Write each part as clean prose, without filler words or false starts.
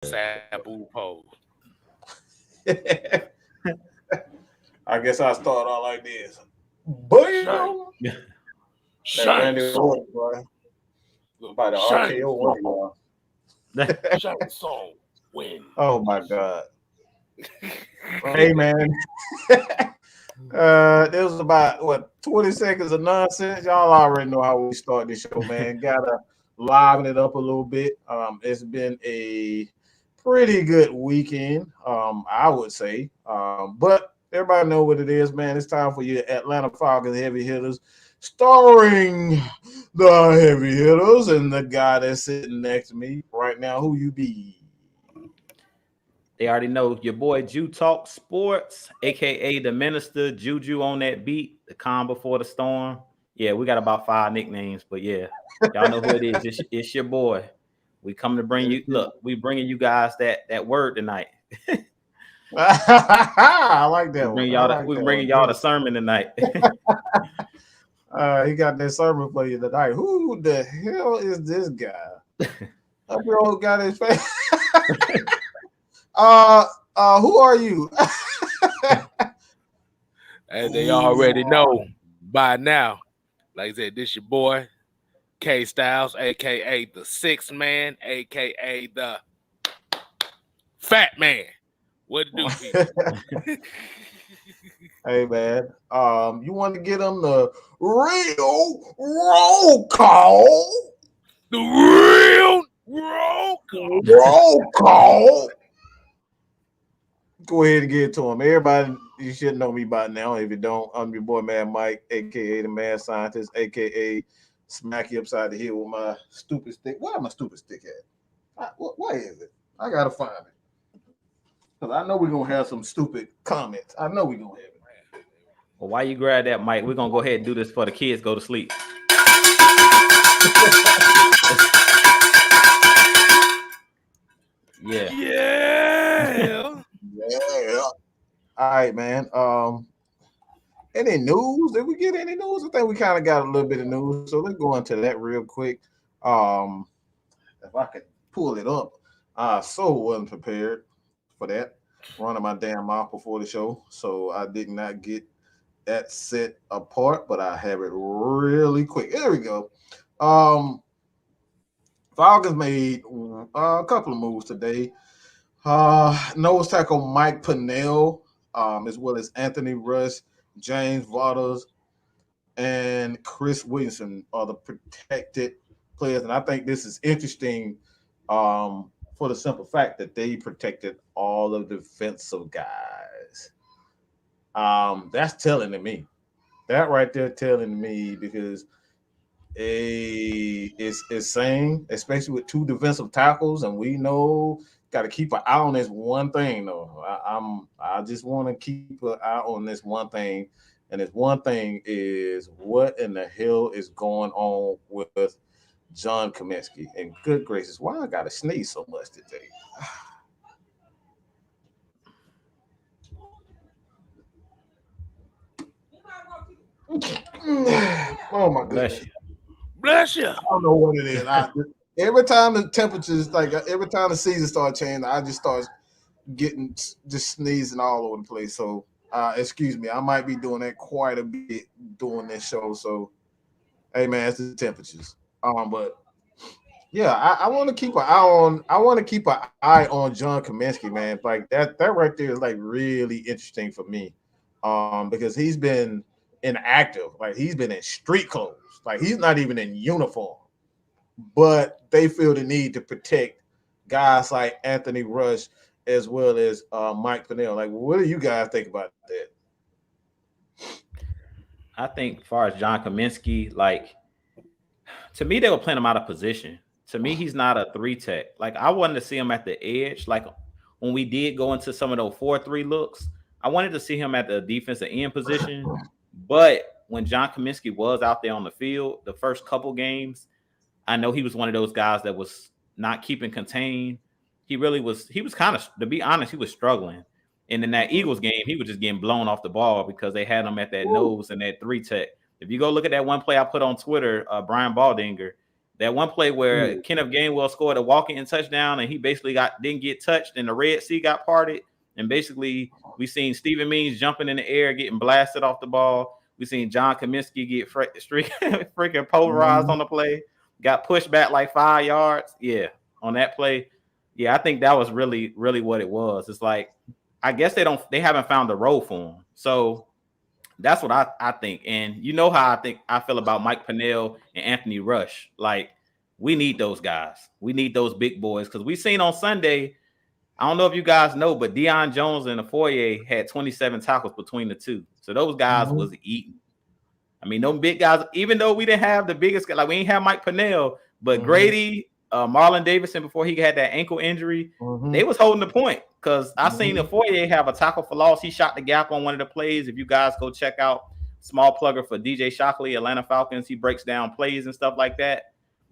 Sabu pose. I guess I'll start out like this. Bam! That Randy Orton, boy. By the RKO one, y'all. Song win. Oh my God. Hey man. There was about 20 seconds of nonsense. Y'all already know how we start this show, man. Gotta liven it up a little bit. It's been a pretty good weekend, I would say. But everybody know what it is, man. It's time for your Atlanta Falcons Heavy Hitters, starring the Heavy Hitters and the guy that's sitting next to me right now. Who you be? They already know your boy Jew Talk Sports, aka the Minister Juju on that beat, the calm before the storm. Yeah, we got about 5 nicknames, but yeah, y'all know who it is. It's your boy. We come to bring you. Look, we bringing you guys that word tonight. I like that. We bringing y'all the sermon tonight. He got that sermon for you tonight. Who the hell is this guy? Up your old got his face. Who are you? As they already know by now, like I said, this your boy KStylzz, aka the Sixth Man, aka the Fat Man. What to do, people? Hey man, you want to get them the real roll call? The real roll call. Roll call. Go ahead and get it to him. Everybody, you should know me by now. If you don't, I'm your boy Mad Mike, aka the Mad Scientist, aka smack you upside the head with my stupid stick. Where my stupid stick at? Where is it? I gotta find it. Because I know we're gonna have some stupid comments. I know we're gonna have it. Well, while you grab that mic, we're gonna go ahead and do this for the kids go to sleep. Yeah. All right, man. Any news? Did we get any news? I think we kind of got a little bit of news. So let's go into that real quick. If I could pull it up. I so wasn't prepared for that. Running my damn mouth before the show. So I did not get that set apart, but I have it really quick. There we go. Falcons made a couple of moves today. Nose tackle Mike Pennell, as well as Anthony Rush, James Waters, and Chris Williamson are the protected players. And I think this is interesting for the simple fact that they protected all of the defensive guys. That's telling to me. That right there telling me because it's saying, especially with 2 defensive tackles, and we know got to keep an eye on this one thing though. I just want to keep an eye on this one thing, and this one thing is what in the hell is going on with John Kaminsky. And good gracious, why I gotta sneeze so much today? Oh my goodness. Bless you. I don't know what it is. Every time the temperatures, like every time the season starts changing, I just start getting just sneezing all over the place. So excuse me, I might be doing that quite a bit during this show. So hey man, it's the temperatures. But yeah, I want to keep an eye on. I want to keep an eye on John Kaminsky, man. Like that right there is like really interesting for me, because he's been inactive. Like he's been in street clothes. Like he's not even in uniform. But they feel the need to protect guys like Anthony Rush as well as Mike Pennell. Like, what do you guys think about that? I think as far as John Kaminsky, like to me, they were playing him out of position. To me, he's not a 3 tech. Like I wanted to see him at the edge. Like when we did go into some of those 4-3 looks, I wanted to see him at the defensive end position. But when John Kaminsky was out there on the field, the first couple games, I know he was one of those guys that was not keeping contained. He was kind of, to be honest, he was struggling. And in that Eagles game, he was just getting blown off the ball because they had him at that nose and that 3 tech. If you go look at that one play I put on Twitter, Brian Baldinger, That one play where Kenneth Gainwell scored a walk-in touchdown, and he basically didn't get touched, and the Red Sea got parted. And basically, we seen Stephen Means jumping in the air, getting blasted off the ball. We seen John Kaminsky get freaking polarized on the play, got pushed back like 5 yards. Yeah, on that play. Yeah, I think that was really, really what it was. It's like, I guess they haven't found a role for him. So that's what I think. And you know how I feel about Mike Pennell and Anthony Rush. Like, we need those guys. We need those big boys, because we seen on Sunday, I don't know if you guys know, but Deion Jones and Foye had 27 tackles between the two. So those guys was eating. I mean, those big guys, even though we didn't have the biggest, like we ain't have Mike Pennell, but Grady, Marlon Davidson, before he had that ankle injury, they was holding the point. Because I seen the Foye have a tackle for loss. He shot the gap on one of the plays. If you guys go check out, small plugger for DJ Shockley, Atlanta Falcons, he breaks down plays and stuff like that.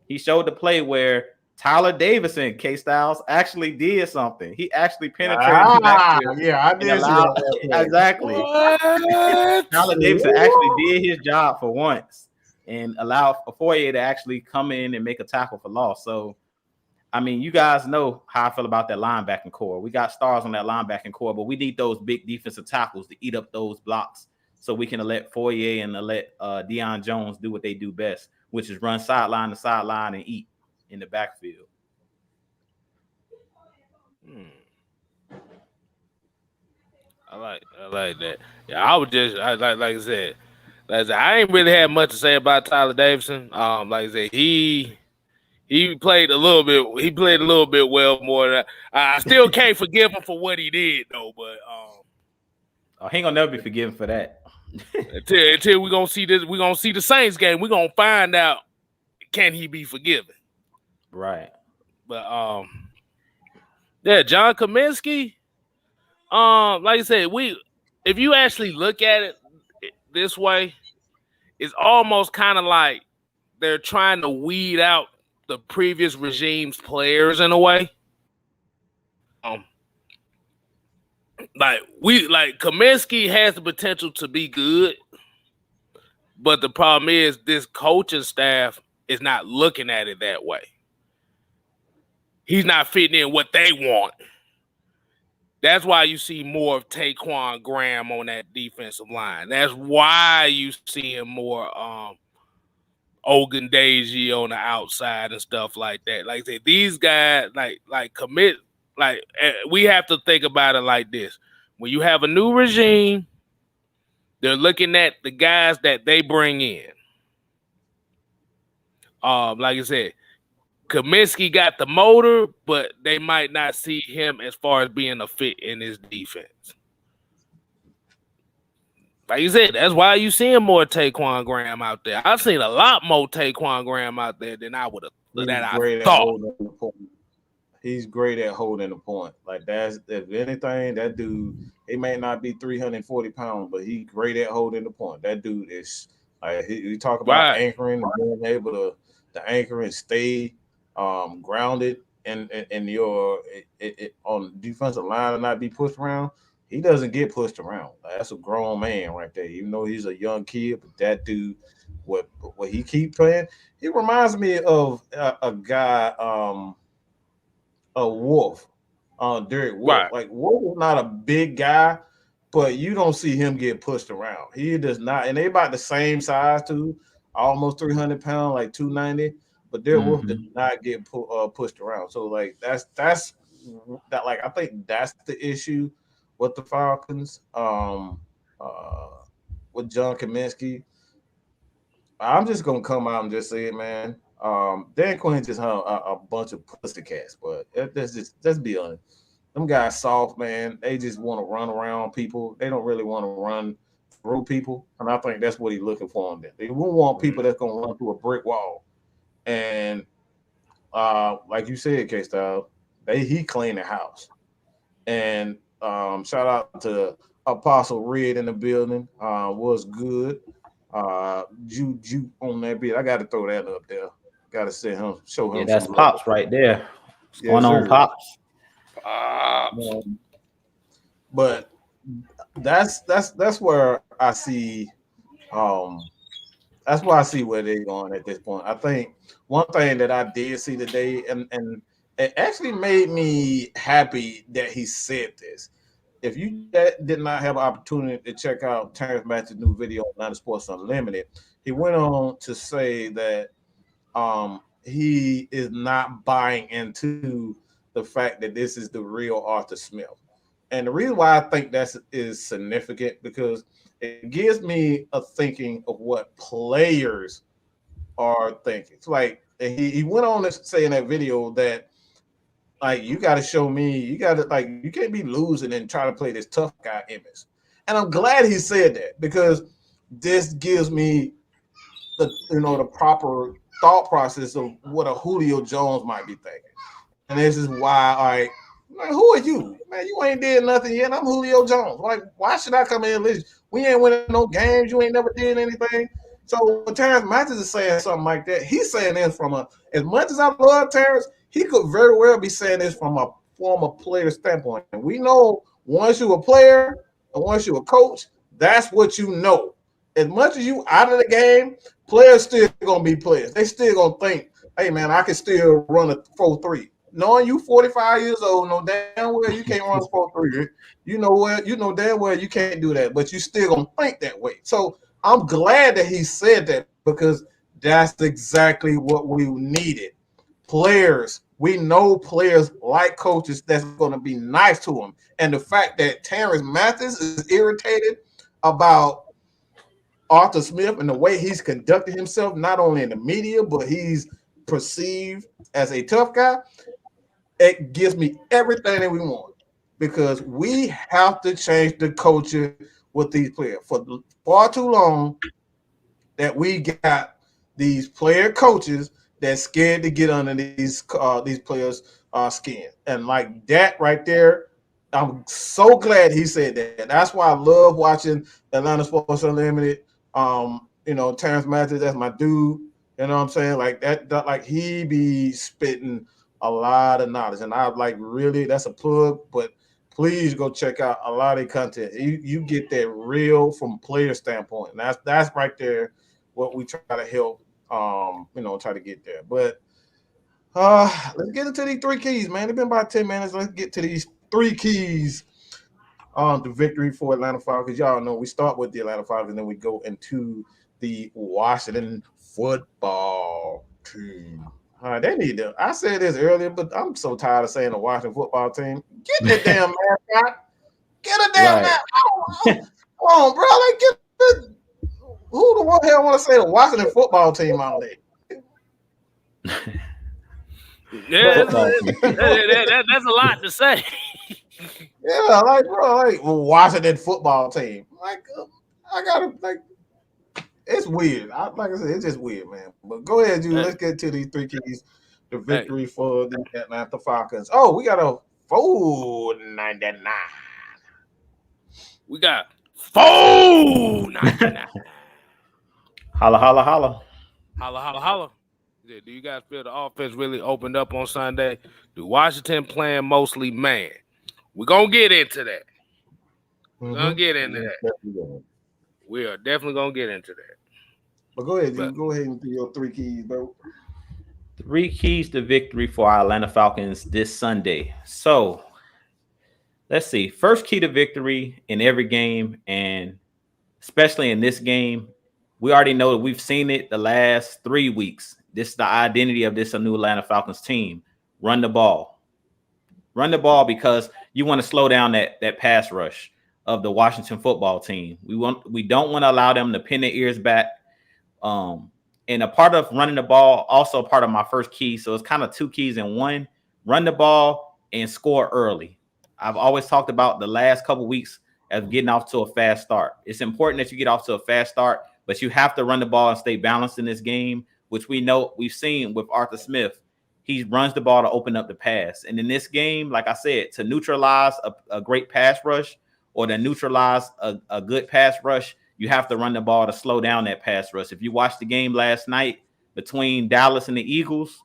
He showed the play where Tyler Davison, KStylzz, actually did something. He actually penetrated the backfield. Yeah, I did see that. Exactly. Tyler Davison actually did his job for once and allowed Foye to actually come in and make a tackle for loss. So, I mean, you guys know how I feel about that linebacking core. We got stars on that linebacking core, but we need those big defensive tackles to eat up those blocks so we can let Foye and let Deion Jones do what they do best, which is run sideline to sideline and eat in the backfield. I like that. Yeah, I said, I ain't really had much to say about Tyler Davison. Like I said, he played a little bit. He played a little bit well more than I still can't forgive him for what he did though. But he ain't gonna never be forgiven for that. until we're gonna see this, we're gonna see the Saints game. We're gonna find out, can he be forgiven? Right. But yeah, John Kaminsky. Like I said, if you actually look at it this way, it's almost kind of like they're trying to weed out the previous regime's players in a way. Like Kaminsky has the potential to be good, but the problem is this coaching staff is not looking at it that way. He's not fitting in what they want. That's why you see more of Taquan Graham on that defensive line. That's why you see more Ogundeji on the outside and stuff like that. Like I said, these guys we have to think about it like this. When you have a new regime, they're looking at the guys that they bring in. Like I said, Kaminsky got the motor, but they might not see him as far as being a fit in his defense. Like you said, that's why you seeing more Taquan Graham out there. I've seen a lot more Taquan Graham out there than I would have thought. He's great at holding the point. Like, that's, if anything, that dude, he may not be 340 pounds, but he's great at holding the point. That dude is like, he talk about anchoring and being able to anchor and stay grounded and your on defensive line and not be pushed around. He doesn't get pushed around. That's a grown man right there. Even though he's a young kid, but that dude, what he keep playing, he reminds me of a guy, a Wolf, Derek Wolf. Right. Like, Wolf is not a big guy, but you don't see him get pushed around. He does not, and they about the same size too, almost 300 pounds, like 290. But Derek Wolf does not get pushed around. So like that's that. Like, I think that's the issue with the Falcons, with John Kaminsky. I'm just gonna come out and just say it, man. Dan Quinn just had a bunch of pussycats, but let's be honest. Them guys soft, man. They just want to run around people. They don't really want to run through people, and I think that's what he's looking for on them. They won't want people that's gonna run through a brick wall. And like you said, KStylzz, he cleaned the house. And shout out to Apostle Red in the building. Was good. Juke on that bit. I got to throw that up there. Got to show him. Yeah, that's Pops right there. What's going on, Pops? But that's where I see That's why I see where they're going at this point. I think one thing that I did see today, and it actually made me happy that he said this. If you did not have an opportunity to check out Terrence Match's new video on Atlanta Sports Unlimited, he went on to say that he is not buying into the fact that this is the real Arthur Smith. And the reason why I think that is significant because it gives me a thinking of what players are thinking. It's like he went on to say in that video that like you got to show me, you got to like you can't be losing and try to play this tough guy image. And I'm glad he said that because this gives me the proper thought process of what a Julio Jones might be thinking. And this is why like, who are you? Man, you ain't did nothing yet. I'm Julio Jones. Like, why should I come in and listen? We ain't winning no games. You ain't never did anything. So when Terrence Matthews is saying something like that, he's saying this from as much as I love Terrence, he could very well be saying this from a former player standpoint. And we know once you're a player and once you're a coach, that's what you know. As much as you out of the game, players still gonna be players. They still gonna think, hey man, I can still run a 4-3. Knowing you 45 years old, no damn well you can't run a 4-3. You know damn well you can't do that, but you still gonna think that way. So I'm glad that he said that because that's exactly what we needed. Players, we know players like coaches that's gonna be nice to them. And the fact that Terrence Matthews is irritated about Arthur Smith and the way he's conducted himself, not only in the media, but he's perceived as a tough guy, it gives me everything that we want because we have to change the culture with these players. For far too long that we got these player coaches that's scared to get under these players' skin. And like that right there, I'm so glad he said that. That's why I love watching Atlanta Sports Unlimited. Terrence Matthews, that's my dude. You know what I'm saying? Like that like he be spitting a lot of knowledge. And I like really, that's a plug, but please go check out a lot of content. You get that real from player standpoint. And that's right there what we try to help try to get there. But let's get into these 3 keys, man. It's been about 10 minutes. Let's get to these 3 keys the victory for Atlanta Falcons. Y'all know we start with the Atlanta Falcons and then we go into the Washington football team. They need to. I said this earlier, but I'm so tired of saying the Washington football team. Get that damn mascot. Get a damn mascot. Come on, bro. Like, get who the one hell want to say the Washington football team all day? Yeah, that's a lot to say. Yeah, like bro, like Washington football team. Like I gotta like. It's weird. Like I said, it's just weird, man. But go ahead, Jude. Let's get to these 3 keys. The victory for the Atlanta Falcons. Oh, we got a $4.99. We got $4.99. Holla, holla, holla. Holla, holla, holla. Yeah, do you guys feel the offense really opened up on Sunday? Do Washington playing mostly man? We're going to get into that. We're going to get into that. We are definitely going to get into that. But go ahead, Jude. Go ahead and do your 3 keys, bro. 3 keys to victory for our Atlanta Falcons this Sunday. So let's see. First key to victory in every game, and especially in this game, we already know that we've seen it the last 3 weeks. This is the identity of this new Atlanta Falcons team. Run the ball. Run the ball because you want to slow down that pass rush of the Washington football team. We don't want to allow them to pin their ears back. And a part of running the ball, also part of my first key. So it's kind of 2 keys in one. Run the ball and score early. I've always talked about the last couple of weeks as getting off to a fast start. It's important that you get off to a fast start, but you have to run the ball and stay balanced in this game, which we know we've seen with Arthur Smith. He runs the ball to open up the pass. And in this game, like I said, to neutralize a great pass rush or to neutralize a good pass rush, you have to run the ball to slow down that pass rush. If you watched the game last night between Dallas and the Eagles,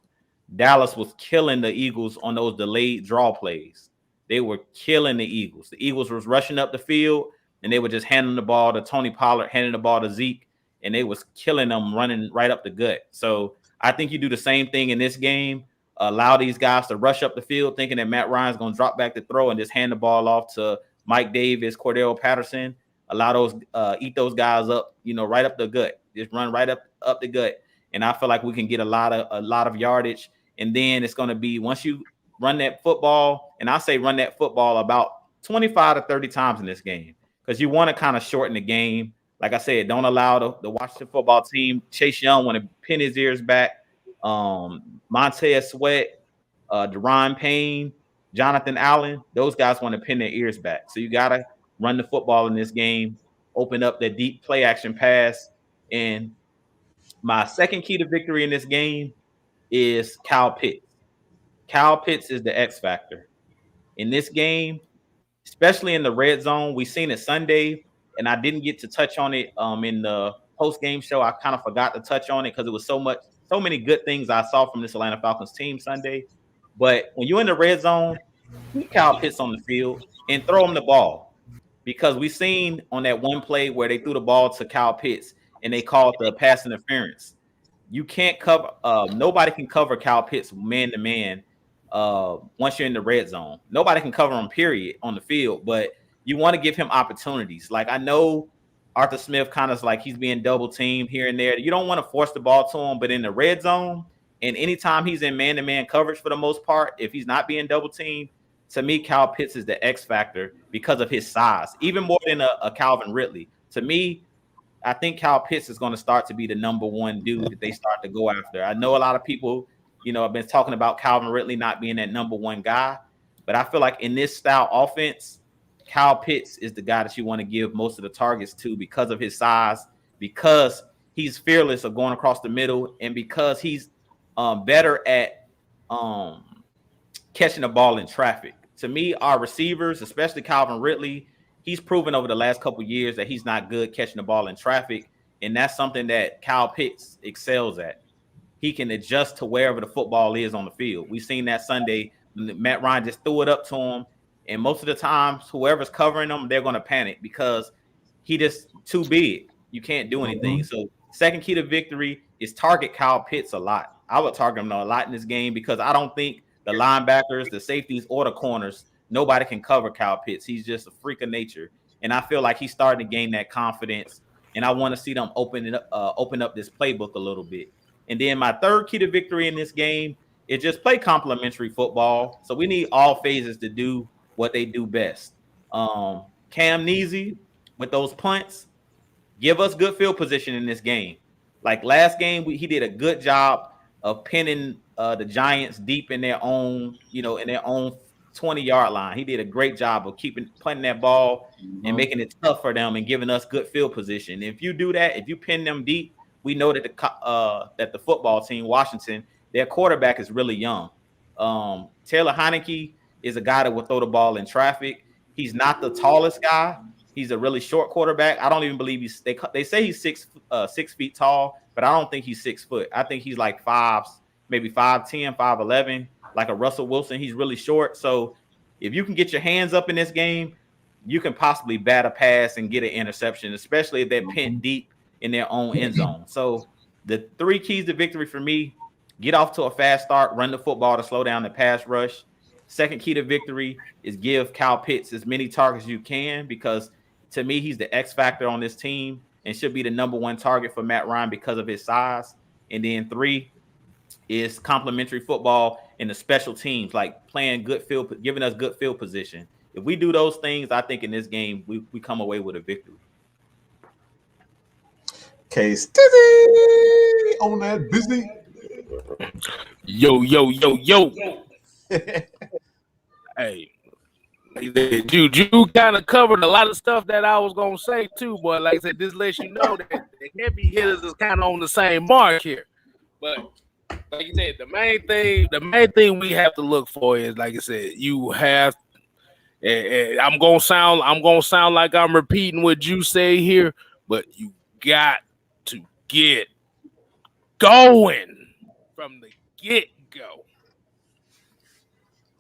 Dallas was killing the Eagles on those delayed draw plays. They were killing the Eagles. The Eagles was rushing up the field, and they were just handing the ball to Tony Pollard, handing the ball to Zeke, and they was killing them running right up the gut. So I think you do the same thing in this game. Allow these guys to rush up the field thinking that Matt Ryan's going to drop back to throw and just hand the ball off to Mike Davis, Cordell Patterson. Allow those, eat those guys up, right up the gut. Just run right up the gut. And I feel like we can get a lot of yardage. And then it's going to be, once you run that football, and I say run that football about 25 to 30 times in this game, because you want to kind of shorten the game. Like I said, don't allow the Washington football team. Chase Young want to pin his ears back. Montez Sweat, Deron Payne, Jonathan Allen, those guys want to pin their ears back. So you got to run the football in this game, open up the deep play action pass. And my second key to victory in this game is Kyle Pitts. Kyle Pitts is the X factor. In this game, especially in the red zone, we seen it Sunday, and I didn't get to touch on it in the post-game show. I kind of forgot to touch on it because it was so many good things I saw from this Atlanta Falcons team Sunday. But when you're in the red zone, keep Kyle Pitts on the field and throw him the ball, because we seen on that one play where they threw the ball to Kyle Pitts and they called the pass interference. You can't cover. Nobody can cover Kyle Pitts man to man. Once you're in the red zone, nobody can cover him, period, on the field. But you want to give him opportunities. Like, I know Arthur Smith kind of like he's being double teamed here and there. You don't want to force the ball to him, but in the red zone and anytime he's in man-to-man coverage for the most part, if he's not being double teamed, to me, Kyle Pitts is the X factor because of his size, even more than a Calvin Ridley. To me, I think Kyle Pitts is going to start to be the number one dude that they start to go after. I know a lot of people, I've been talking about Calvin Ridley not being that number one guy, but I feel like in this style offense, Kyle Pitts is the guy that you want to give most of the targets to because of his size, because he's fearless of going across the middle, and because he's better at catching the ball in traffic. To me, our receivers, especially Calvin Ridley, he's proven over the last couple of years that he's not good catching the ball in traffic, and that's something that Kyle Pitts excels at. He can adjust to wherever the football is on the field. We've seen that Sunday. Matt Ryan just threw it up to him, and most of the times, whoever's covering him, they're going to panic because he just too big. You can't do anything. So second key to victory is target Kyle Pitts a lot. I would target him a lot in this game because I don't think the linebackers, the safeties, or the corners, nobody can cover Kyle Pitts. He's just a freak of nature, and I feel like he's starting to gain that confidence, and I want to see them open up this playbook a little bit. And then my third key to victory in this game is just play complementary football. So we need all phases to do what they do best. Kaminsky with those punts, give us good field position in this game. Like last game, he did a good job of pinning the Giants deep in their own, in their own 20-yard line. He did a great job of punting that ball and making it tough for them and giving us good field position. If you do that, if you pin them deep, we know that the football team, Washington, their quarterback is really young. Taylor Heineke is a guy that will throw the ball in traffic. He's not the tallest guy. He's a really short quarterback. I don't even believe they say he's 6 feet tall, but I don't think he's 6 foot. I think he's like 5'10", 5'11", like a Russell Wilson. He's really short. So if you can get your hands up in this game, you can possibly bat a pass and get an interception, especially if they're pinned deep in their own end zone. So the three keys to victory for me: get off to a fast start, run the football to slow down the pass rush. Second key to victory is give Kyle Pitts as many targets as you can, because to me, he's the X factor on this team and should be the number one target for Matt Ryan because of his size. And then 3 is complementary football in the special teams, like playing good field, giving us good field position. If we do those things, I think in this game, we come away with a victory. KStylzz on that busy. Yo. Hey, you kind of covered a lot of stuff that I was gonna say too, but like I said, this lets you know that the heavy hitters is kind of on the same mark here. But like you said, the main thing we have to look for is, like I said, you have. And I'm gonna sound like I'm repeating what you say here, but you got to get going from the get-go.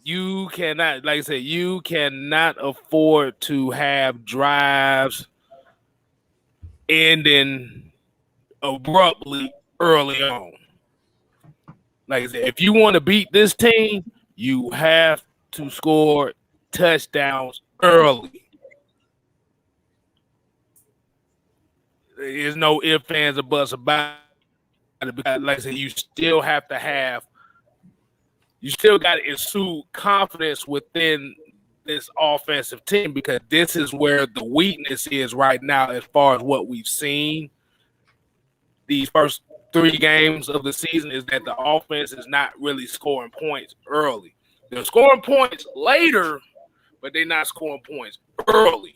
You cannot, like I said, you cannot afford to have drives ending abruptly early on. Like I said, if you want to beat this team, you have to score touchdowns early. There's no ifs, ands, or buts about it. Because, like I said, you still got to exude confidence within this offensive team, because this is where the weakness is right now as far as what we've seen these first 3 games of the season, is that the offense is not really scoring points early. They're scoring points later, but they're not scoring points early.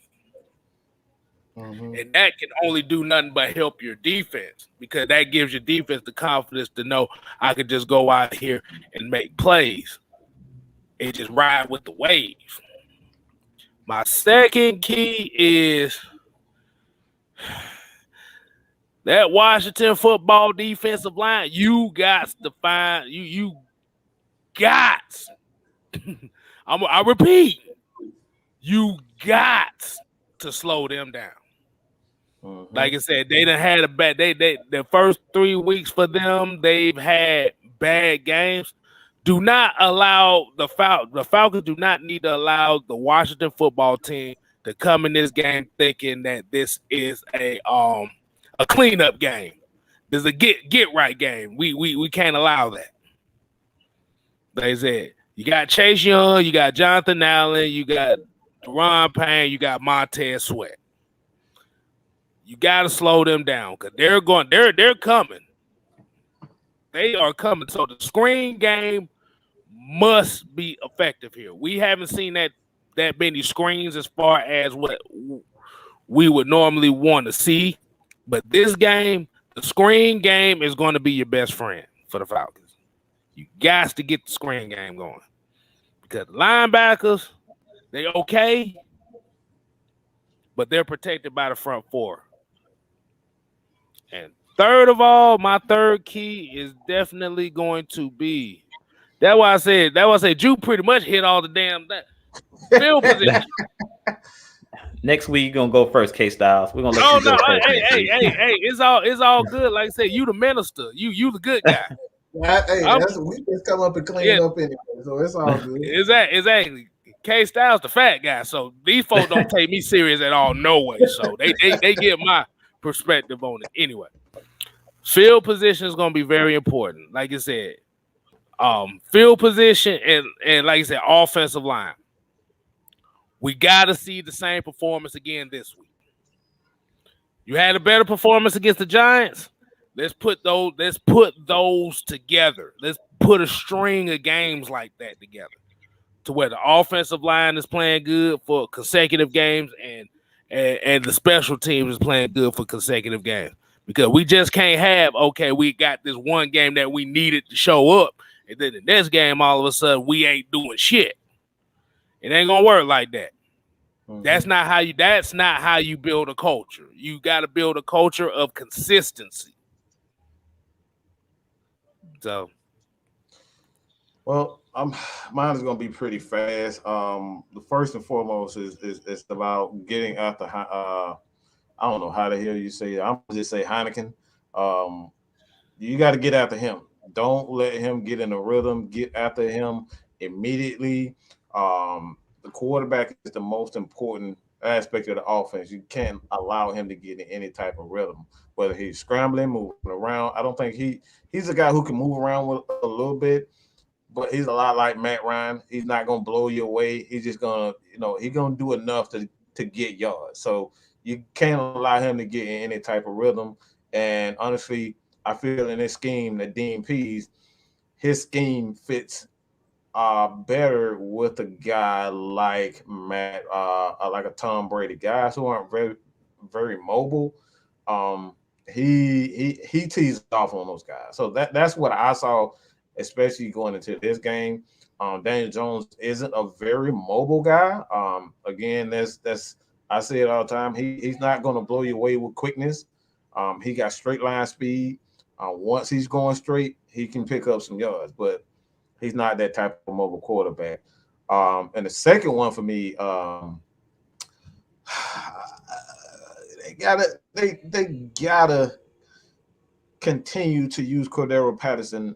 And that can only do nothing but help your defense, because that gives your defense the confidence to know I could just go out here and make plays and just ride with the wave. My second key is that Washington football defensive line. You got to find you got. I repeat, you got to slow them down. Like I said, they done had a bad. The first 3 weeks for them, they've had bad games. Do not allow the Falcons do not need to allow the Washington football team to come in this game thinking that this is a cleanup game. This is a get right game. We can't allow that. Like I said, you got Chase Young, you got Jonathan Allen, you got Deron Payne, you got Montez Sweat. You got to slow them down, because they're coming. They are coming. So the screen game must be effective here. We haven't seen that many screens as far as what we would normally want to see. But this game, the screen game is going to be your best friend for the Falcons. You got to get the screen game going, because the linebackers, they okay, but they're protected by the front 4. And third of all, my third key is definitely going to be. That's why I said Drew pretty much hit all the damn field position. Next week, you're gonna go first, KStylzz. We're gonna let you go first. Hey, it's all good. Like I said, you the minister. You the good guy. We just come up and clean up anyway, so it's all good. Exactly. KStylzz the fat guy, so these folks don't take me serious at all, no way. So they get my perspective on it anyway. Field position is going to be very important. Like I said, field position and like I said, offensive line. We got to see the same performance again this week. You had a better performance against the Giants. Let's put those together. Let's put a string of games like that together, to where the offensive line is playing good for consecutive games and the special teams is playing good for consecutive games. Because we just can't have, okay, we got this one game that we needed to show up, and then the next game, all of a sudden, we ain't doing shit. It ain't gonna work like that. That's not how you build a culture. You got to build a culture of consistency. So, well, mine is going to be pretty fast. The first and foremost is about getting after. I don't know how the hell you say it. I'm gonna just say Heineken. You got to get after him. Don't let him get in a rhythm. Get after him immediately. The quarterback is the most important aspect of the offense. You can't allow him to get in any type of rhythm, whether he's scrambling, moving around. I don't think he's a guy who can move around with a little bit, but he's a lot like Matt Ryan. He's not going to blow you away. He's just going to, he's going to do enough to get yards. So you can't allow him to get in any type of rhythm. And honestly, I feel in this scheme that Dean Pease, his scheme fits better with a guy like Matt, like a Tom Brady, guys who aren't very, very mobile. He teased off on those guys. So that's what I saw, especially going into this game. Daniel Jones isn't a very mobile guy. Again, that's I say it all the time. He's not going to blow you away with quickness. He got straight line speed. Once he's going straight, he can pick up some yards, but he's not that type of mobile quarterback. And the second one for me, they gotta continue to use Cordero Patterson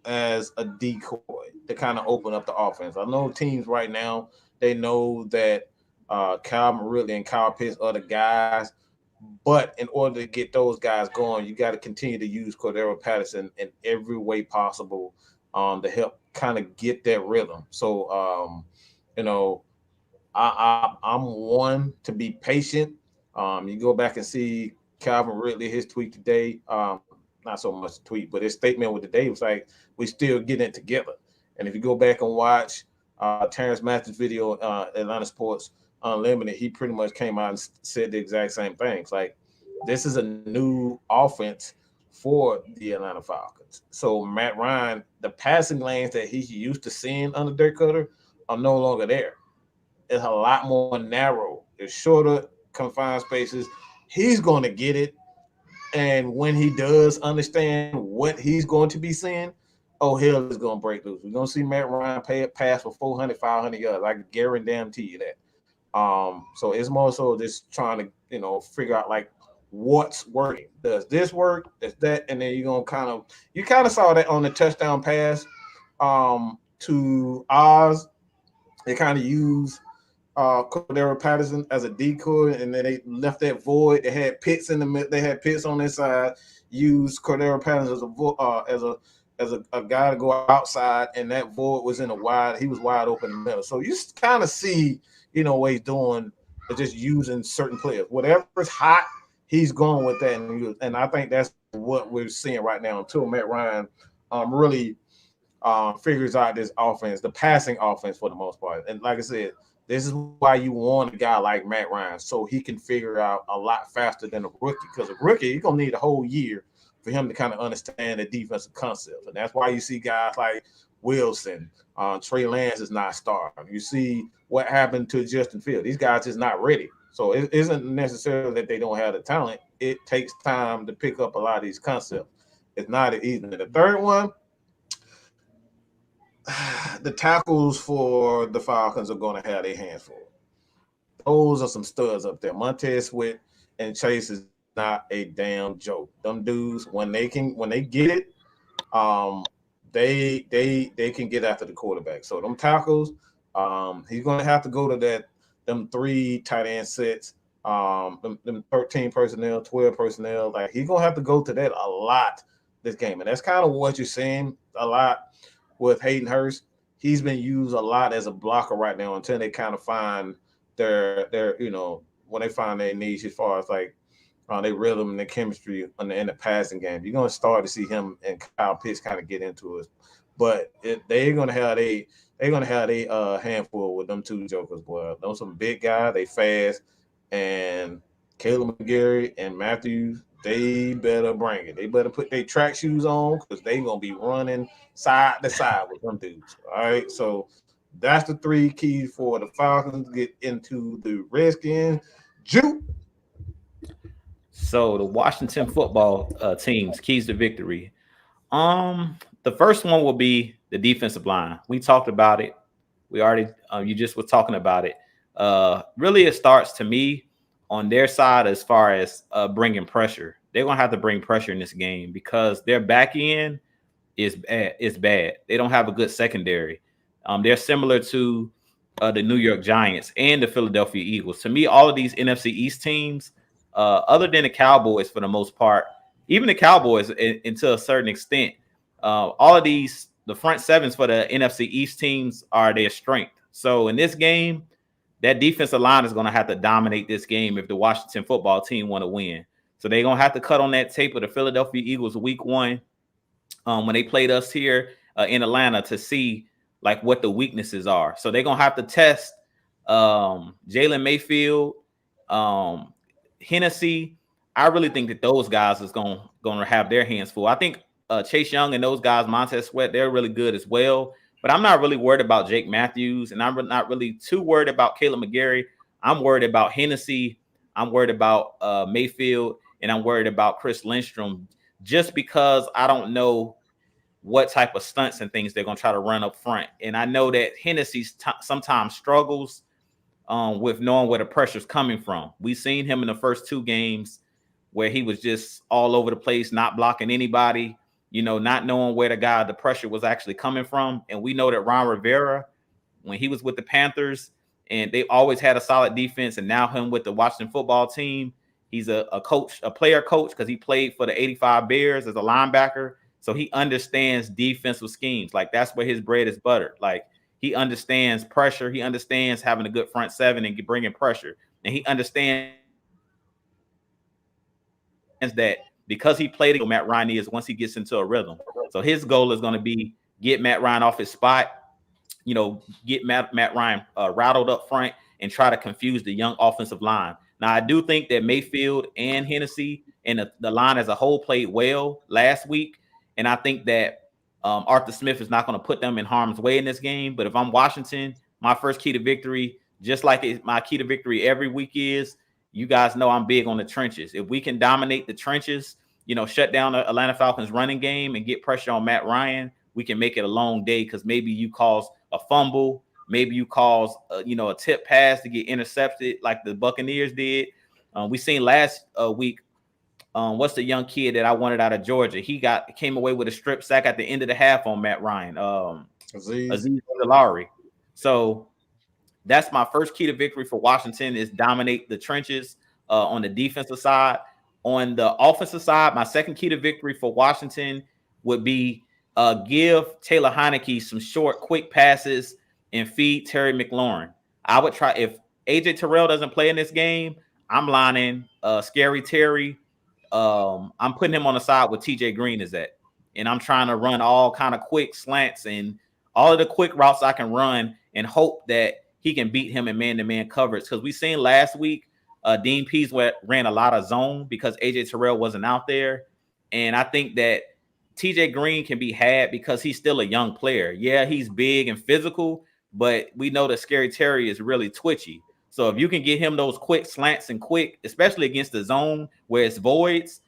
as a decoy to kind of open up the offense. I know teams right now, they know that Calvin Ridley and Kyle Pitts are the guys, but in order to get those guys going, you got to continue to use Cordero Patterson in every way possible to help kind of get that rhythm. So, you know, I'm one to be patient. You go back and see Calvin Ridley, his tweet today. Not so much a tweet, but his statement with the day was like, "We still getting it together." And if you go back and watch Terrence Matthews' video, Atlanta Sports Unlimited, he pretty much came out and said the exact same things. Like, this is a new offense for the Atlanta Falcons. So Matt Ryan, the passing lanes that he used to seeing under Dirk Cutter are no longer there. It's a lot more narrow. It's shorter, confined spaces. He's going to get it. And when he does understand what he's going to be seeing, oh, hell is going to break loose. We're going to see Matt Ryan pass for 400, 500 yards. I guarantee you that. So it's more so just trying to, you know, figure out like what's working. Does this work? Does that? And then you're going to you kind of saw that on the touchdown pass to Oz. They kind of used Cordero Patterson as a decoy, and then they left that void. They had Pitts in the middle. They had Pitts on their side. Used Cordero Patterson as a guy to go outside, and that void was in a wide. He was wide open in the middle. So you kind of see, you know, what he's doing, just using certain players. Whatever's hot, he's going with that, and I think that's what we're seeing right now until Matt Ryan really figures out this offense, the passing offense for the most part. And like I said, this is why you want a guy like Matt Ryan, so he can figure out a lot faster than a rookie. Because a rookie, you're going to need a whole year for him to kind of understand the defensive concept. And that's why you see guys like Wilson, Trey Lance is not starting. You see what happened to Justin Fields. These guys is not ready. So it isn't necessarily that they don't have the talent. It takes time to pick up a lot of these concepts. It's not easy. The third one, the tackles for the Falcons are going to have their hands full. Those are some studs up there. Montez Sweat and Chase is not a damn joke. Them dudes, when they get it, they can get after the quarterback. So them tackles, he's going to have to go to them 3 tight end sets, them 13 personnel, 12 personnel. Like, he's going to have to go to that a lot this game, and that's kind of what you're seeing a lot with Hayden Hurst. He's been used a lot as a blocker right now until they kind of find their you know, when they find their niche as far as like their rhythm and their chemistry in the passing game. You're going to start to see him and Kyle Pitts kind of get into it. But they're going to have a handful with them 2 jokers, boy. Those some big guys, they fast, and Caleb McGarry and Matthews, they better bring it. They better put their track shoes on, because they're going to be running side to side with them dudes. All right, so that's the 3 keys for the Falcons to get into the Redskins. Juke. So the Washington football team's keys to victory. The first one will be the defensive line. We talked about it. We already, you just were talking about it. Really, it starts to me on their side as far as bringing pressure. They're going to have to bring pressure in this game because their back end is bad. They don't have a good secondary. They're similar to the New York Giants and the Philadelphia Eagles. To me, all of these NFC East teams, other than the Cowboys for the most part, even the Cowboys to a certain extent, all of these, the front sevens for the NFC East teams are their strength. So in this game, that defensive line is going to have to dominate this game if the Washington football team want to win. So they're going to have to cut on that tape of the Philadelphia Eagles week 1 when they played us here in Atlanta to see like what the weaknesses are. So they're going to have to test Jalen Mayfield, Hennessy. I really think that those guys is going to have their hands full. I think Chase Young and those guys, Montez Sweat, they're really good as well. But I'm not really worried about Jake Matthews, and I'm not really too worried about Caleb McGarry. I'm worried about Hennessy. I'm worried about Mayfield, and I'm worried about Chris Lindstrom, just because I don't know what type of stunts and things they're going to try to run up front. And I know that Hennessy sometimes struggles with knowing where the pressure's coming from. We've seen him in the first 2 games where he was just all over the place, not blocking anybody, not knowing where the pressure was actually coming from. And we know that Ron Rivera, when he was with the Panthers, and they always had a solid defense, and now him with the Washington football team, he's a player coach, because he played for the 85 Bears as a linebacker. So he understands defensive schemes. Like, that's where his bread is buttered. Like, he understands pressure. He understands having a good front seven and bringing pressure. And he understands that because he played it, Matt Ryan is once he gets into a rhythm. So his goal is going to be get Matt Ryan off his spot, get Matt Ryan rattled up front and try to confuse the young offensive line. Now, I do think that Mayfield and Hennessy and the line as a whole played well last week. And I think that Arthur Smith is not going to put them in harm's way in this game. But if I'm Washington, my first key to victory, just like my key to victory every week is, you guys know I'm big on the trenches. If we can dominate the trenches, shut down the Atlanta Falcons running game and get pressure on Matt Ryan, we can make it a long day, because maybe you cause a fumble, maybe you cause a tip pass to get intercepted like the Buccaneers did. We seen last week, what's the young kid that I wanted out of Georgia? He came away with a strip sack at the end of the half on Matt Ryan, Azeez Ojulari. So that's my first key to victory for Washington, is dominate the trenches on the defensive side. On the offensive side, my second key to victory for Washington would be give Taylor Heineke some short, quick passes and feed Terry McLaurin. I would try, if AJ Terrell doesn't play in this game, I'm lining Scary Terry. I'm putting him on the side where TJ Green is at. And I'm trying to run all kind of quick slants and all of the quick routes I can run and hope that he can beat him in man-to-man coverage. Because we seen last week, Dean Pease ran a lot of zone because AJ Terrell wasn't out there. And I think that TJ Green can be had because he's still a young player. Yeah, he's big and physical, but we know that Scary Terry is really twitchy. So if you can get him those quick slants and quick, especially against the zone where it's voids,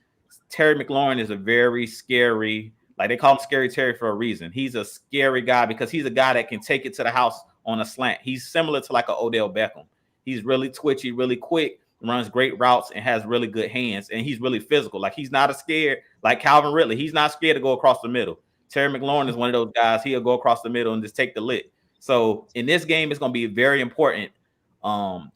Terry McLaurin is a very scary, like they call him Scary Terry for a reason. He's a scary guy because he's a guy that can take it to the house on a slant. He's similar to like an Odell Beckham. He's really twitchy, really quick, runs great routes, and has really good hands. And he's really physical. Like, he's not scared, like Calvin Ridley. He's not scared to go across the middle. Terry McLaurin is one of those guys. He'll go across the middle and just take the lick. So in this game, it's going to be very important.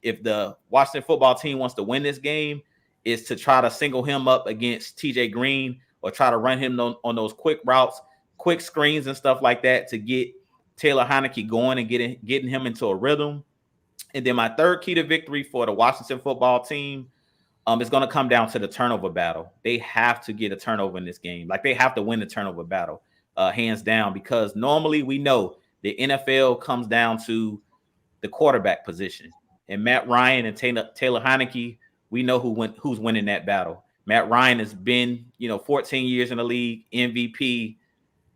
If the Washington football team wants to win this game, is to try to single him up against TJ Green or try to run him on those quick routes, quick screens and stuff like that to get Taylor Heineke going and getting him into a rhythm. And then my third key to victory for the Washington football team is going to come down to the turnover battle. They have to get a turnover in this game. Like, they have to win the turnover battle, hands down, because normally we know the NFL comes down to the quarterback position. And Matt Ryan and Taylor Heineke, we know who's winning that battle. Matt Ryan has been, 14 years in the league, MVP.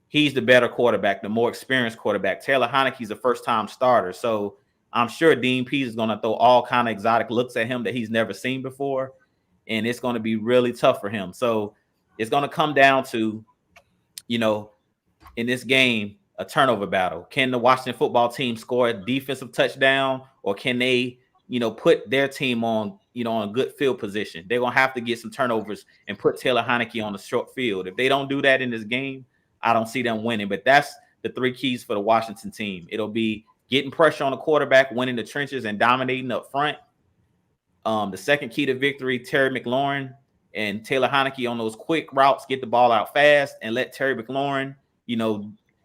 He's the better quarterback, the more experienced quarterback. Taylor Heineke's a first-time starter. So I'm sure Dean Pease is going to throw all kind of exotic looks at him that he's never seen before. And it's going to be really tough for him. So it's going to come down to, in this game, a turnover battle. Can the Washington football team score a defensive touchdown, or can they, put their team on, on good field position? They're going to have to get some turnovers and put Taylor Heineke on the short field. If they don't do that in this game, I don't see them winning. But that's the three keys for the Washington team. It'll be getting pressure on the quarterback, winning the trenches, and dominating up front. The second key to victory, Terry McLaurin and Taylor Heineke on those quick routes, get the ball out fast and let Terry McLaurin,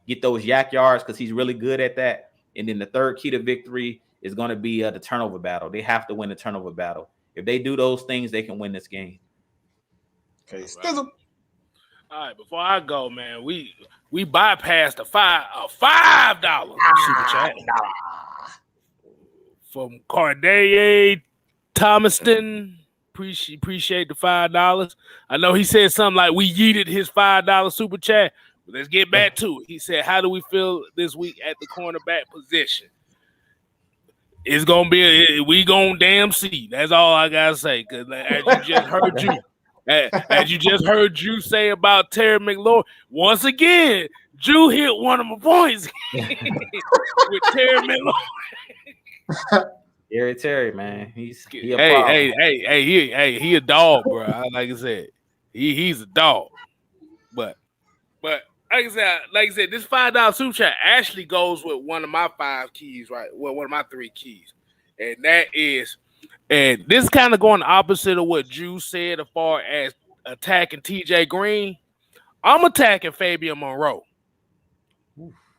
get those yak yards because he's really good at that. And then the third key to victory is going to be the turnover battle. They have to win the turnover battle. If they do those things, they can win this game. Okay, all right, before I go, man, we bypassed a $5 super chat from Cordaye Thomaston. Appreciate the $5. I know he said something like we yeeted his $5 super chat. But let's get back to it. He said, "How do we feel this week at the cornerback position?" It's gonna be we gonna damn see. That's all I gotta say. Because as you just heard Drew say about Terry McLaurin, once again, Drew hit one of my points with Terry McLaurin. Terry, man. He a Hey, problem. he a dog, bro. Like I said, he's a dog. But like I said, this $5 super chat actually goes with one of my 5 keys, right? Well, one of my 3 keys, and that is, and this is kind of going the opposite of what Drew said as far as attacking TJ Green. I'm attacking Fabian Monroe.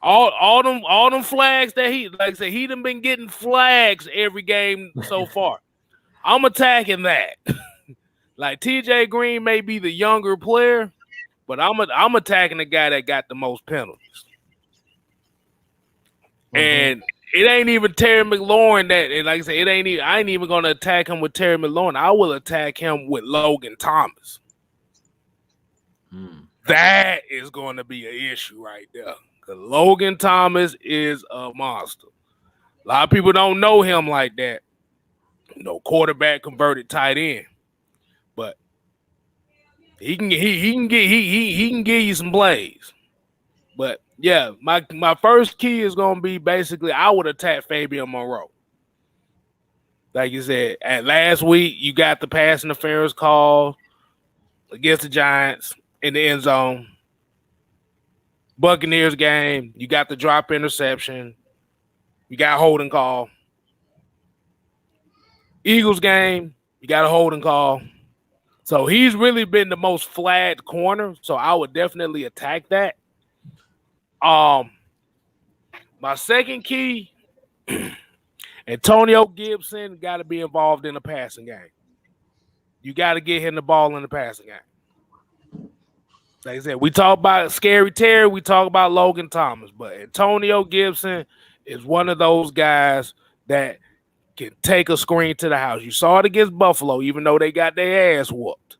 All them flags that he, like I said, he done been getting flags every game so far. I'm attacking that. Like TJ Green may be the younger player, but I'm attacking the guy that got the most penalties. Mm-hmm. And it ain't even Terry McLaurin that, and like I said, I ain't even gonna attack him with Terry McLaurin. I will attack him with Logan Thomas. That is going to be an issue right there. Because Logan Thomas is a monster. A lot of people don't know him like that. Quarterback converted tight end. But he can give you some plays. But yeah, my first key is gonna be basically I would attack Fabian Monroe. Like you said, at last week you got the pass interference call against the Giants in the end zone. Buccaneers game, you got the drop interception. You got a holding call. Eagles game, you got a holding call. So he's really been the most flagged corner. So I would definitely attack that. My second key, Antonio Gibson got to be involved in the passing game. You got to get him the ball in the passing game. Like I said, we talk about Scary Terry, we talk about Logan Thomas, but Antonio Gibson is one of those guys that can take a screen to the house. You saw it against Buffalo, even though they got their ass whooped.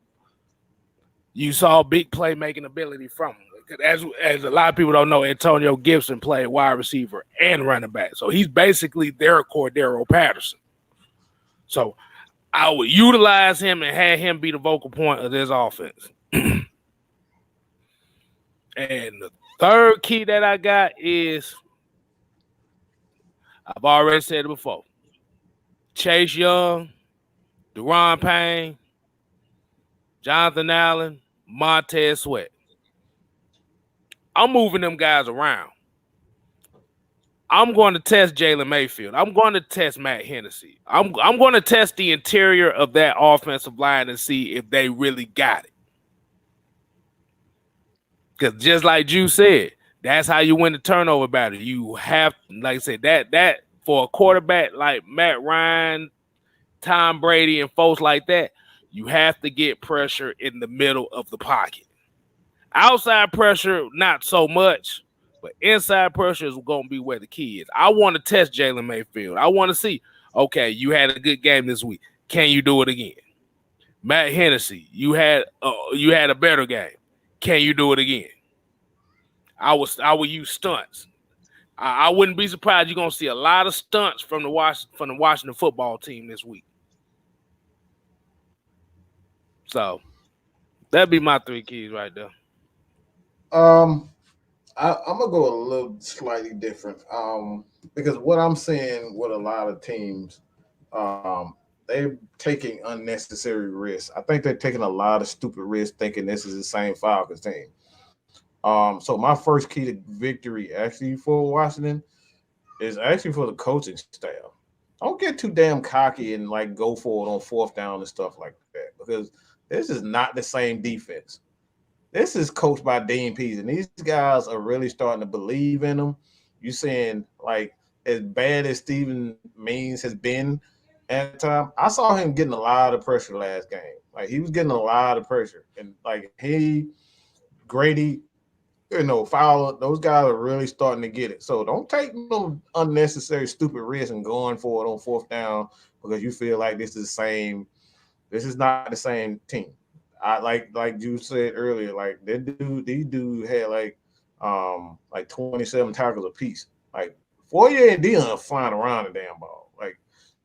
You saw big playmaking ability from him. As a lot of people don't know, Antonio Gibson played wide receiver and running back. So he's basically their Cordero Patterson. So I would utilize him and have him be the vocal point of this offense. And the third key that I got is, I've already said it before, Chase Young, Deron Payne, Jonathan Allen, Montez Sweat. I'm moving them guys around. I'm going to test Jalen Mayfield. I'm going to test Matt Hennessy. I'm going to test the interior of that offensive line and see if they really got it. Because just like Drew said, that's how you win the turnover battle. You have, like I said, that for a quarterback like Matt Ryan, Tom Brady, and folks like that, you have to get pressure in the middle of the pocket. Outside pressure, not so much, but inside pressure is going to be where the key is. I want to test Jalen Mayfield. I want to see, okay, you had a good game this week. Can you do it again? Matt Hennessy, you had a better game. Can you do it again? I would use stunts. I wouldn't be surprised you're gonna see a lot of stunts from the Washington football team this week. So that'd be my 3 keys right there. I'm gonna go a little slightly different. Because what I'm seeing with a lot of teams, they're taking unnecessary risks. I think they're taking a lot of stupid risks thinking this is the same Falcons team. So my first key to victory actually for Washington is actually for the coaching staff. Don't get too damn cocky and like go for it on 4th down and stuff like that, because this is not the same defense. This is coached by Dean Pease, and these guys are really starting to believe in them. You saying, like, as bad as Steven Means has been at the time, I saw him getting a lot of pressure last game. Like, he was getting a lot of pressure. And, like, Grady, Fowler, those guys are really starting to get it. So don't take no unnecessary stupid risks and going for it on 4th down because you feel like this is not the same team. I like you said earlier, like these dudes had like 27 tackles apiece. Like Foyer and Dion flying around the damn ball. Like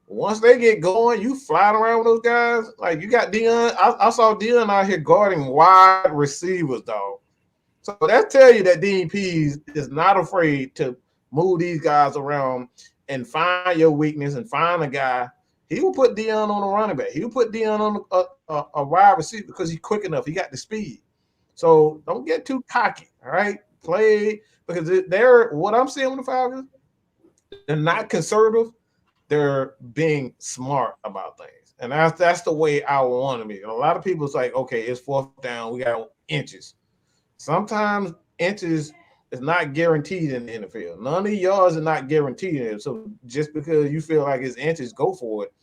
once they get going, you flying around with those guys. Like you got Dion. I saw Dion out here guarding wide receivers, dog. So that tell you that Dean Pease is not afraid to move these guys around and find your weakness and find a guy. He will put Dion on a running back. He will put Dion on a wide receiver because he's quick enough. He got the speed. So don't get too cocky, all right? Play because they're what I'm seeing with the Falcons. They're not conservative. They're being smart about things, and that's the way I want to be. A lot of people's like, okay, it's fourth down. We got inches. Sometimes inches is not guaranteed in the NFL. None of yards are not guaranteed. So just because you feel like it's inches, go for it.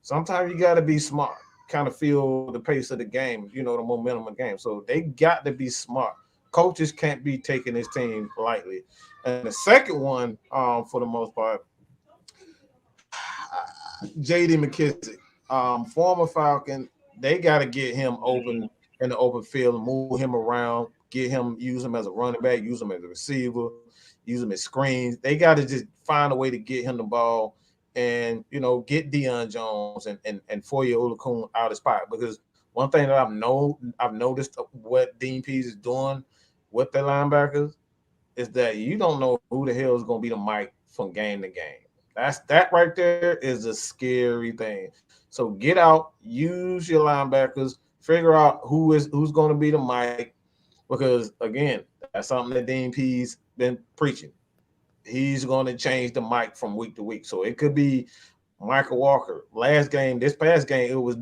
Sometimes you got to be smart, kind of feel the pace of the game, the momentum of the game. So they got to be smart. Coaches can't be taking this team lightly. And the second one, for the most part, J.D. McKissick, former Falcon, they got to get him open in the open field and move him around, use him as a running back, use him as a receiver, use him as screens. They got to just find a way to get him the ball and, get Deion Jones and Foye Oluokun out of spot. Because one thing that I've noticed what Dean Pease is doing with the linebackers is that you don't know who the hell is going to be the Mike from game to game. That right there is a scary thing. So get out, use your linebackers, figure out who's going to be the Mike, because again, that's something that Dean Pease been preaching. He's going to change the Mike from week to week. So it could be Michael Walker. This past game, it was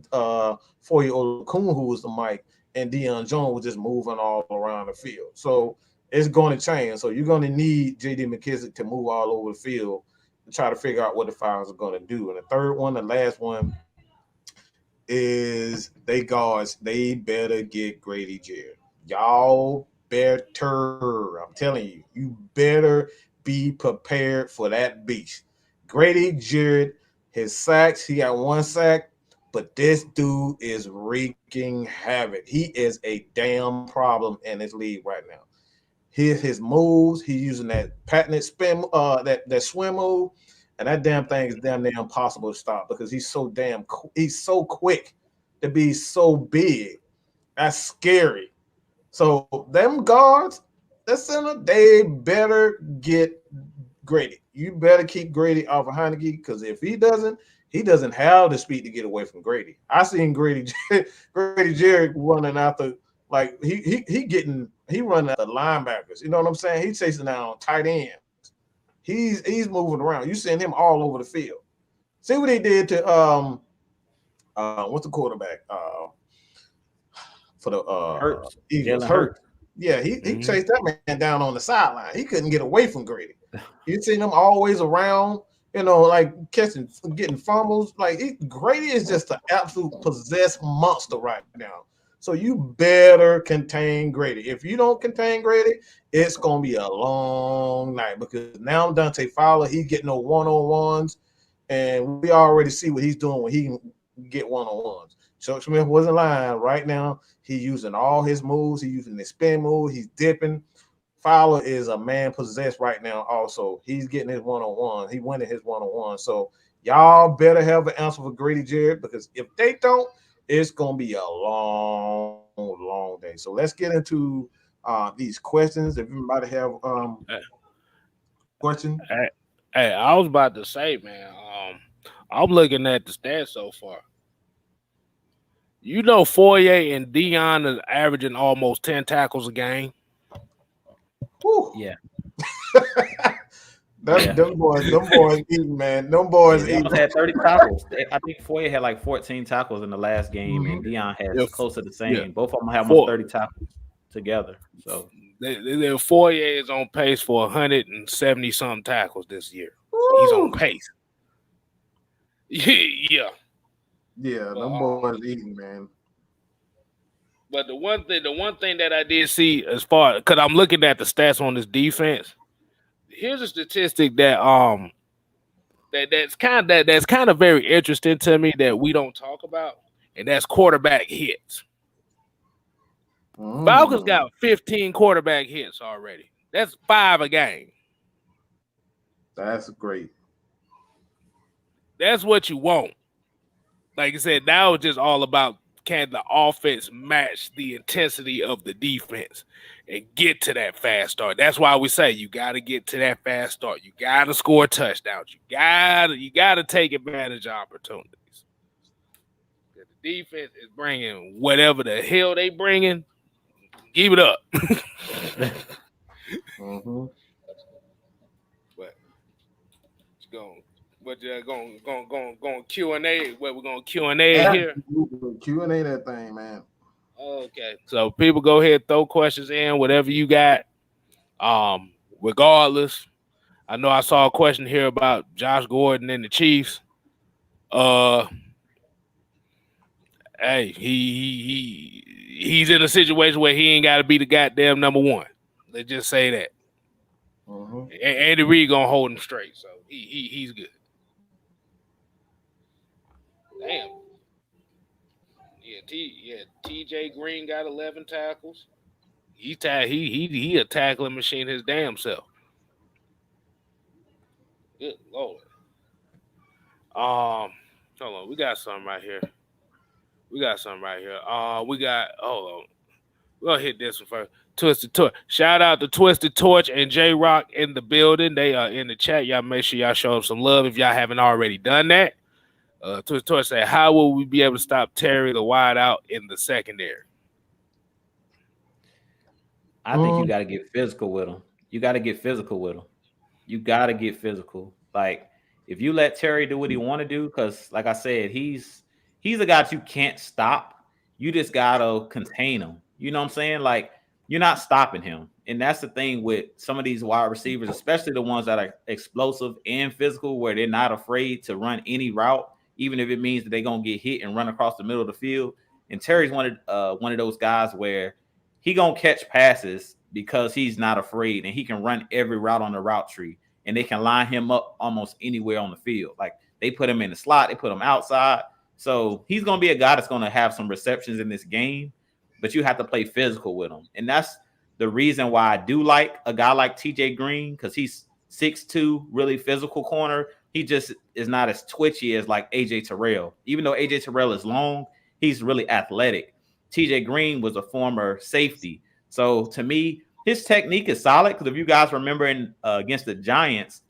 Foye Oluokun who was the Mike, and Deion Jones was just moving all around the field. So it's going to change. So you're going to need J.D. McKissick to move all over the field to try to figure out what the Falcons are going to do. And the third one, the last one, is they guards. They better get Grady Jarrett. Y'all better. I'm telling you, you better be prepared for that beast. Grady Jarrett, his sacks, he got 1 sack, but this dude is wreaking havoc. He is a damn problem in this league right now. His moves, he's using that patented spin, that swim move, and that damn thing is damn near impossible to stop because he's so quick to be so big. That's scary. So them guards, the center, they better get Grady. You better keep Grady off of Heineke because if he doesn't have the speed to get away from Grady. I seen Grady Jarrett running after, like he running after linebackers. You know what I'm saying? He's chasing down tight ends. He's moving around. You seeing him all over the field. See what he did to what's the quarterback for the Eagles? Hurts. Yeah, he chased that man down on the sideline. He couldn't get away from Grady. You seen him always around, like getting fumbles. Like Grady is just an absolute possessed monster right now. So you better contain Grady. If you don't contain Grady, it's gonna be a long night because now Dante Fowler, he's getting no one-on-ones, and we already see what he's doing when he can get one-on-ones. Chuck Smith wasn't lying. Right now, he's using all his moves. He's using the spin move. He's dipping. Fowler is a man possessed right now. Also, he's getting his one-on-one. He winning his one-on-one. So y'all better have an answer for Grady Jarrett because if they don't, it's gonna be a long, long day. So let's get into these questions. If everybody have questions. Hey, I was about to say, man. I'm looking at the stats so far. Foye and Dion is averaging almost 10 tackles a game. Whew. Yeah. Them boys eating, man. Them boys eating. Had 30 tackles. I think Foye had like 14 tackles in the last game, and Dion has close to the same. Yeah. Both of them have almost 30 tackles together. So their Foye is on pace for 170 something tackles this year. Woo. He's on pace. Yeah. Yeah, them boys eating, man. But the one thing that I did see as far, because I'm looking at the stats on this defense. Here's a statistic that that's kind of very interesting to me that we don't talk about, and that's quarterback hits. Falcons got 15 quarterback hits already. That's 5 a game. That's great. That's what you want. Like I said, now it's just all about can the offense match the intensity of the defense and get to that fast start? That's why we say you got to get to that fast start. You got to score touchdowns. You got to take advantage of opportunities. The defense is bringing whatever the hell they bringing. Give it up. Mm-hmm. What you going Q&A? What we're going Q&A here? Q&A that thing, man. Okay, so people go ahead, throw questions in, whatever you got. Regardless, I know I saw a question here about Josh Gordon and the Chiefs. Hey, he's in a situation where he ain't got to be the goddamn number one. Let's just say that. Mm-hmm. Andy Reid gonna hold him straight, so he's good. Damn. TJ Green got 11 tackles. He a tackling machine his damn self. Good Lord. Hold on, we got something right here. We got, hold on. We'll hit this one first. Twisted Torch. Shout out to Twisted Torch and J Rock in the building. They are in the chat. Y'all make sure y'all show them some love if y'all haven't already done that. Twisted Torch said, how will we be able to stop Terry the wide out in the secondary? I think you got to get physical with him. You got to get physical. Like, if you let Terry do what he want to do, because like I said, he's a guy that you can't stop. You just got to contain him. You know what I'm saying? Like, you're not stopping him. And that's the thing with some of these wide receivers, especially the ones that are explosive and physical, where they're not afraid to run any route, even if it means that they're going to get hit and run across the middle of the field. And Terry's one of those guys where he going to catch passes because he's not afraid, and he can run every route on the route tree, and they can line him up almost anywhere on the field. Like, they put him in the slot, they put him outside. So he's going to be a guy that's going to have some receptions in this game, but you have to play physical with him. And that's the reason why I do like a guy like TJ Green, because he's 6'2", really physical corner. He just is not as twitchy as like AJ Terrell. Even though AJ Terrell is long, he's really athletic. TJ Green was a former safety. So to me, his technique is solid, because if you guys remember against the Giants,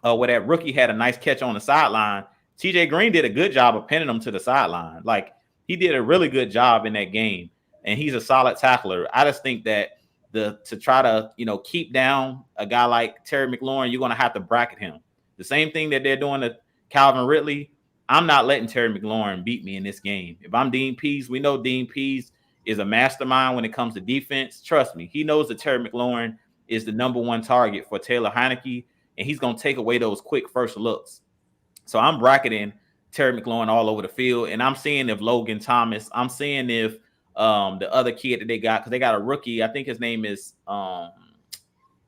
where that rookie had a nice catch on the sideline, TJ Green did a good job of pinning him to the sideline. Like, he did a really good job in that game, and he's a solid tackler. I just think that to try to, keep down a guy like Terry McLaurin, you're going to have to bracket him. The same thing that they're doing to Calvin Ridley. I'm not letting Terry McLaurin beat me in this game. If I'm Dean Pease, we know Dean Pease is a mastermind when it comes to defense. Trust me, he knows that Terry McLaurin is the number one target for Taylor Heineke, and he's going to take away those quick first looks. So I'm bracketing Terry McLaurin all over the field, and I'm seeing if Logan Thomas, I'm seeing if the other kid that they got, because they got a rookie. I think his name is, I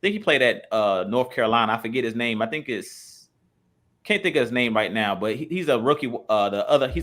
think he played at North Carolina. I forget his name. Can't think of his name right now, but he's a rookie. He's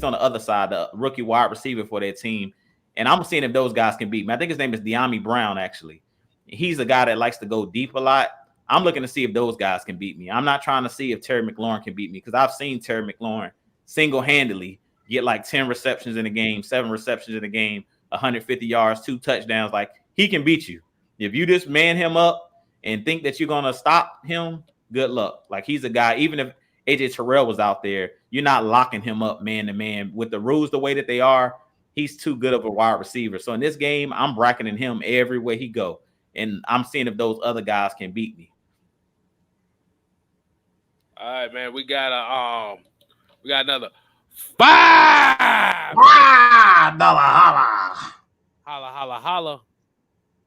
on the other side, the rookie wide receiver for their team. And I'm seeing if those guys can beat me. I think his name is De'Ami Brown, actually. He's a guy that likes to go deep a lot. I'm looking to see if those guys can beat me. I'm not trying to see if Terry McLaurin can beat me, because I've seen Terry McLaurin single-handedly get like 10 receptions in a game, 7 receptions in a game, 150 yards, 2 touchdowns. Like, he can beat you. If you just man him up and think that you're going to stop him, good luck. Like, he's a guy, even if AJ Terrell was out there, you're not locking him up man to man. With the rules the way that they are, he's too good of a wide receiver. So in this game, I'm bracketing him everywhere he go, and I'm seeing if those other guys can beat me. All right, man. We got another $5 holla.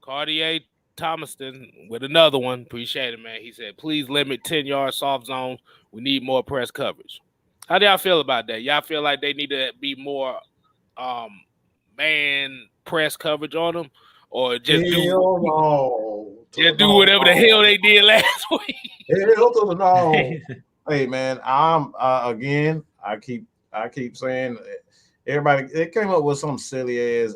Cartier Thomaston with another one. Appreciate it, man. He said, please limit 10-yard soft zones. We need more press coverage. How do y'all feel about that? Y'all feel like they need to be more man press coverage on them, or just do whatever the hell they did last week? Hell to the no. Hey, man, again, I keep saying, everybody, they came up with some silly ass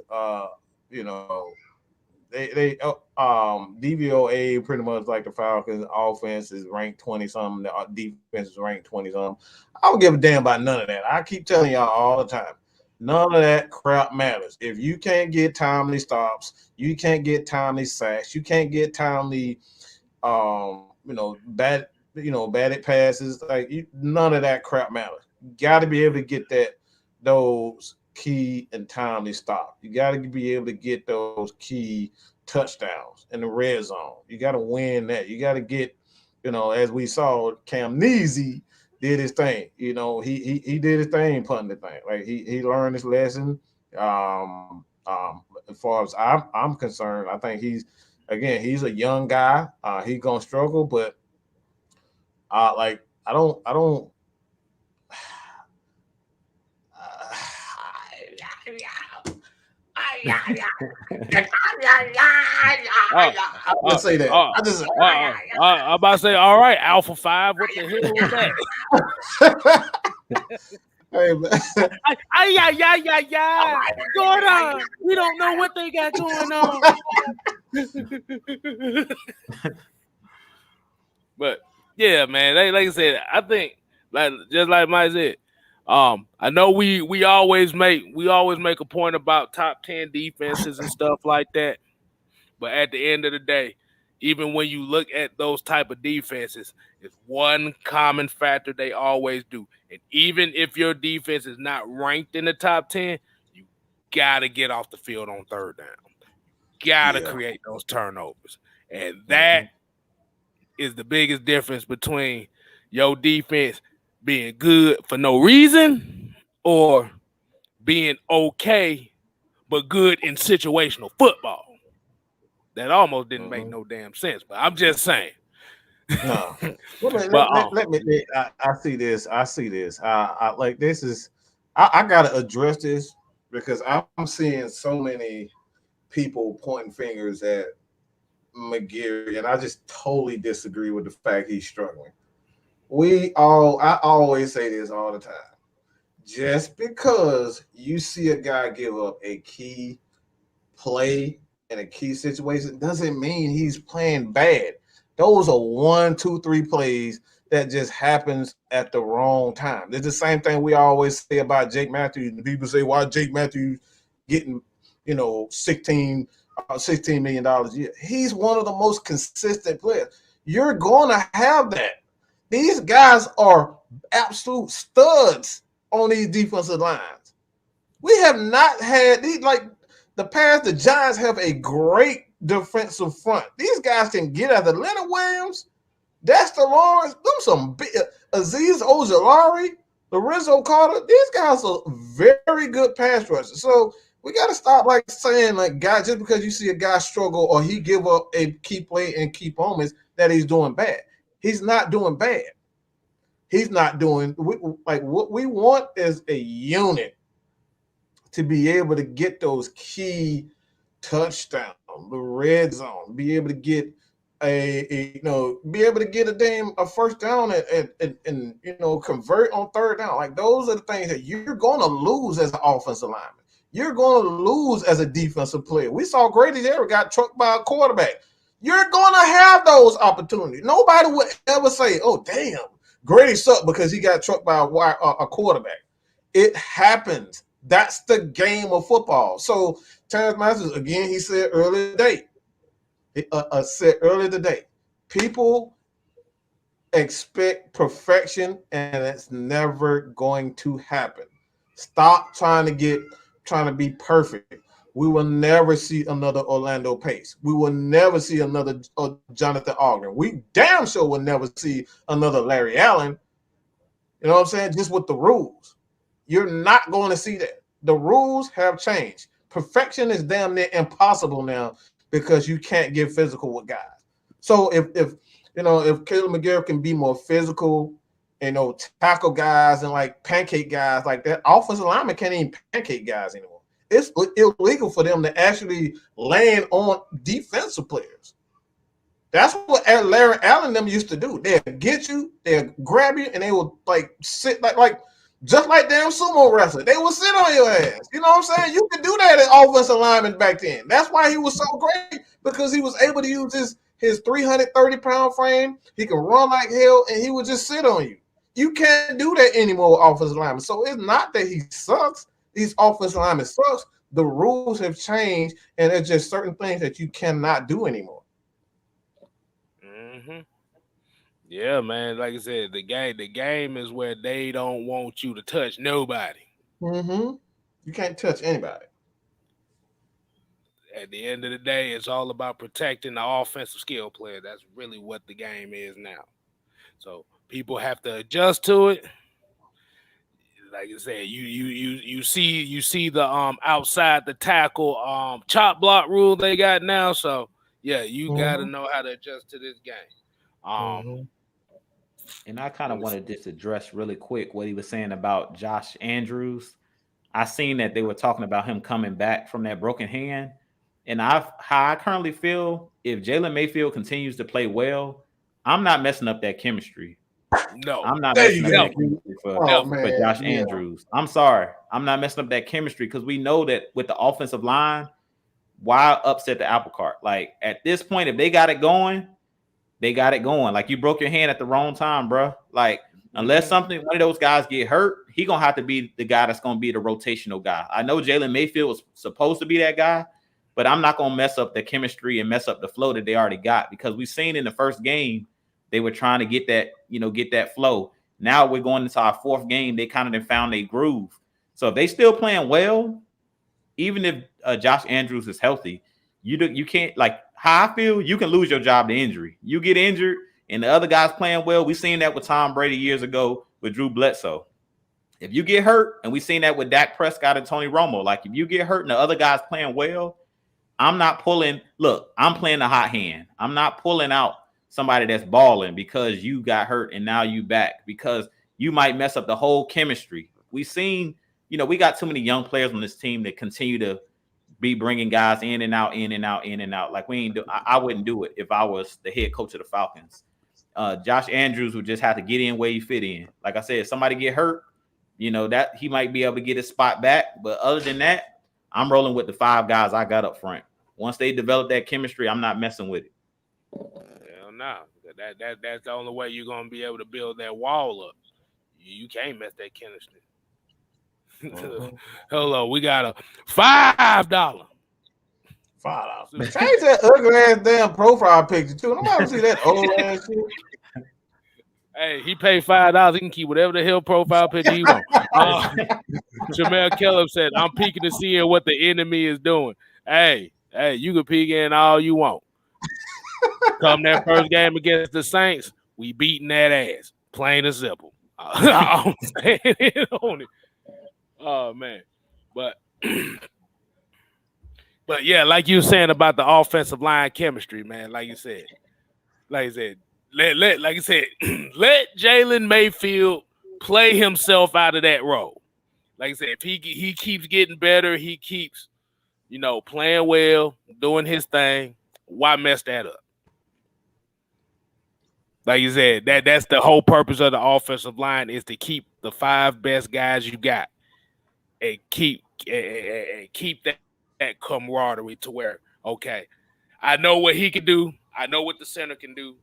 they DVOA pretty much like the Falcons offense is ranked 20 something, the defense is ranked 20 something. I don't give a damn about none of that. I keep telling y'all all the time. None of that crap matters. If you can't get timely stops, you can't get timely sacks, you can't get timely, batted passes. Like none of that crap matters. You got to be able to get those key and timely stops. You got to be able to get those key touchdowns in the red zone. You got to win that. You got to get, as we saw, Kaminsky did his thing. He did his thing, punting the thing. Like he learned his lesson. As far as I'm concerned, I think he's a young guy. He's gonna struggle, but I don't. I would say that. I'm about to say, all right, Alpha 5. What the hell was that? Hey, man. What's going on? We don't know what they got going on. But yeah, man. Like I said, I think just like Mike said, I know we always make a point about top 10 defenses and stuff like that. But at the end of the day, even when you look at those type of defenses, it's one common factor they always do. And even if your defense is not ranked in the top 10, you got to get off the field on third down. Got to create those turnovers. And that is the biggest difference between your defense being good for no reason or being okay but good in situational football. That almost didn't make no damn sense, but I'm just saying. No. Let me. I see this. I like this is. I gotta address this because I'm seeing so many people pointing fingers at McGarry, and I just totally disagree with the fact he's struggling. I always say this all the time. Just because you see a guy give up a key play in a key situation doesn't mean he's playing bad. Those are 1, 2, 3 plays that just happens at the wrong time. It's the same thing we always say about Jake Matthews. And people say, why Jake Matthews getting, $16 million a year? He's one of the most consistent players. You're going to have that. These guys are absolute studs on these defensive lines. We have not had these, the Giants have a great defensive front. These guys can get at the Leonard Williams, Dexter Lawrence, them some big Azeez Ojulari, Lorenzo Carter. These guys are very good pass rushers. So we got to stop saying guys, just because you see a guy struggle or he give up a key play and key moments that he's doing bad. He's not doing bad. He's not doing what we want is a unit to be able to get those key touchdowns, the red zone, be able to get a first down and convert on third down. Those are the things that you're going to lose as an offensive lineman. You're going to lose as a defensive player. We saw Grady Jarrett got trucked by a quarterback. You're going to have those opportunities. Nobody would ever say, oh, damn, Grady sucked because he got trucked by a quarterback. It happens. That's the game of football. So Terrence Masters, again, he said earlier today, people expect perfection, and it's never going to happen. Stop trying to be perfect. We will never see another Orlando Pace. We will never see another Jonathan Ogden. We damn sure will never see another Larry Allen. You know what I'm saying? Just with the rules. You're not going to see that. The rules have changed. Perfection is damn near impossible now because you can't get physical with guys. So if Caleb McGarry can be more physical, tackle guys and pancake guys like that, offensive linemen can't even pancake guys anymore. It's illegal for them to actually land on defensive players. That's what Larry Allen them used to do. They'll get you, they'll grab you, and they will sit just like damn sumo wrestler. They will sit on your ass. You know what I'm saying? You could do that as offensive lineman back then. That's why he was so great, because he was able to use his 330-pound frame. He can run like hell, and he would just sit on you. You can't do that anymore with offensive linemen. So it's not that he sucks. these offensive linemen sucks. The rules have changed, and there's just certain things that you cannot do anymore. Mm-hmm. Yeah, man. Like I said, the game is where they don't want you to touch nobody. Mm-hmm. You can't touch anybody. At the end of the day, it's all about protecting the offensive skill player. That's really what the game is now. So people have to adjust to it. Like I said, you see the outside the tackle chop block rule they got now. So yeah, you got to know how to adjust to this game. And I kind of want to just address really quick what he was saying about Josh Andrews. I seen that they were talking about him coming back from that broken hand. And how I currently feel, if Jalen Mayfield continues to play well, I'm not messing up that chemistry. No, I'm not messing up that chemistry for Josh Andrews. I'm sorry. I'm not messing up that chemistry because we know that with the offensive line, why upset the apple cart? Like at this point, if they got it going, they got it going. Like you broke your hand at the wrong time, bro. Like unless one of those guys get hurt, he gonna have to be the guy that's gonna be the rotational guy. I know Jalen Mayfield was supposed to be that guy, but I'm not gonna mess up the chemistry and mess up the flow that they already got because we've seen in the first game they were trying to get that flow. Now we're going into our fourth game. They kind of found a groove. So if they still playing well, even if Josh Andrews is healthy, you can't, like how I feel, you can lose your job to injury. You get injured and the other guy's playing well. We seen that with Tom Brady years ago with Drew Bledsoe. If you get hurt, and we seen that with Dak Prescott and Tony Romo, like if you get hurt and the other guy's playing well, I'm not pulling. Look, I'm playing the hot hand. I'm not pulling out somebody that's balling because you got hurt and now you back because you might mess up the whole chemistry. We seen, we got too many young players on this team that continue to be bringing guys in and out, in and out, in and out. Like I wouldn't do it if I was the head coach of the Falcons. Josh Andrews would just have to get in where he fit in. Like I said, if somebody get hurt, that he might be able to get his spot back. But other than that, I'm rolling with the 5 guys I got up front. Once they develop that chemistry, I'm not messing with it. Hell no. That's the only way you're gonna be able to build that wall up. You can't mess that chemistry. Hello, we got a $5. $5. Change that ugly ass damn profile picture too. Nobody see that old ass shit. Hey, he paid $5. He can keep whatever the hell profile picture he wants. Jamel Kellum said, "I'm peeking to see what the enemy is doing." Hey, you can peek in all you want. Come that first game against the Saints, we beating that ass. Plain and simple. I'm saying it on it. Oh man, but yeah, like you were saying about the offensive line chemistry, man. Like you said, let Jalen Mayfield play himself out of that role. Like I said, if he keeps getting better, he keeps, playing well, doing his thing. Why mess that up? Like you said, that's the whole purpose of the offensive line is to keep the 5 best guys you got and keep that camaraderie to where, okay, I know what he can do. I know what the center can do.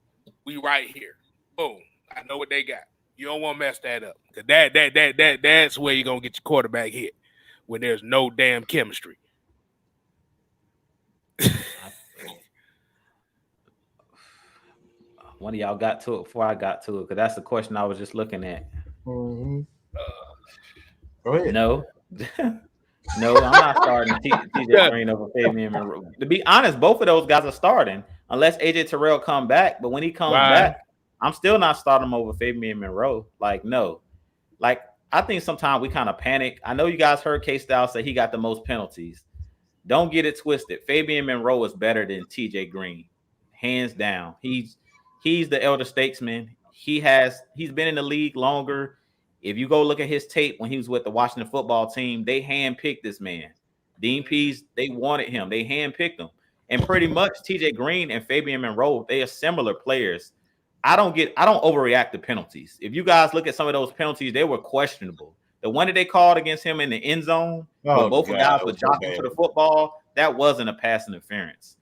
We right here. Boom. I know what they got. You don't want to mess that up. Cause that's where you're gonna get your quarterback hit when there's no damn chemistry. One of y'all got to it before I got to it, because that's the question I was just looking at. Mm-hmm. Go ahead. No, no, I'm not starting TJ Green over Fabian Monroe. To be honest, both of those guys are starting unless AJ Terrell come back. But when he comes back, I'm still not starting him over Fabian Monroe. Like, no. Like, I think sometimes we kind of panic. I know you guys heard KStylzz say he got the most penalties. Don't get it twisted. Fabian Monroe is better than TJ Green. Hands down. He's the elder statesman. He's been in the league longer. If you go look at his tape when he was with the Washington football team, they handpicked this man. Dean Pease, they wanted him. They handpicked him. And pretty much TJ Green and Fabian Monroe, they are similar players. I don't overreact to penalties. If you guys look at some of those penalties, they were questionable. The one that they called against him in the end zone, but both guys were jockeying for the football, that wasn't a pass interference.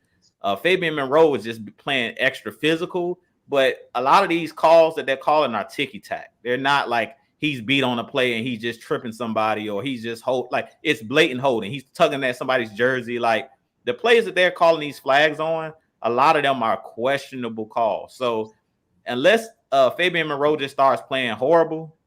Fabian Monroe was just playing extra physical, but a lot of these calls that they're calling are ticky-tack. They're not like he's beat on a play and he's just tripping somebody, or he's just like it's blatant holding. He's tugging at somebody's jersey. Like the plays that they're calling these flags on, a lot of them are questionable calls. So unless Fabian Monroe just starts playing horrible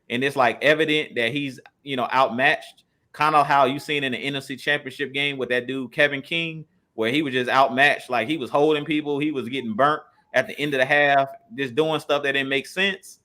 and it's like evident that he's, outmatched, kind of how you seen in the NFC Championship game with that dude Kevin King, where he was just outmatched, like he was holding people, he was getting burnt at the end of the half, just doing stuff that didn't make sense.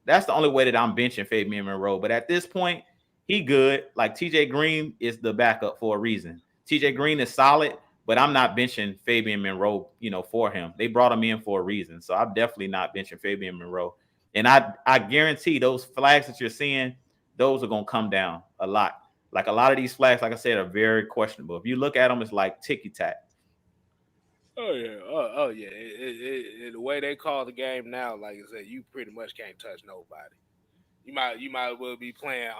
That's the only way that I'm benching Fabian Monroe. But at this point, he good. Like TJ Green is the backup for a reason. TJ Green is solid, but I'm not benching Fabian Monroe, for him. They brought him in for a reason. So I'm definitely not benching Fabian Monroe. And I guarantee those flags that you're seeing, those are going to come down a lot. Like a lot of these flags, like I said, are very questionable. If you look at them, it's like ticky-tack. Oh yeah. The way they call the game now, like I said, you pretty much can't touch nobody. You might well be playing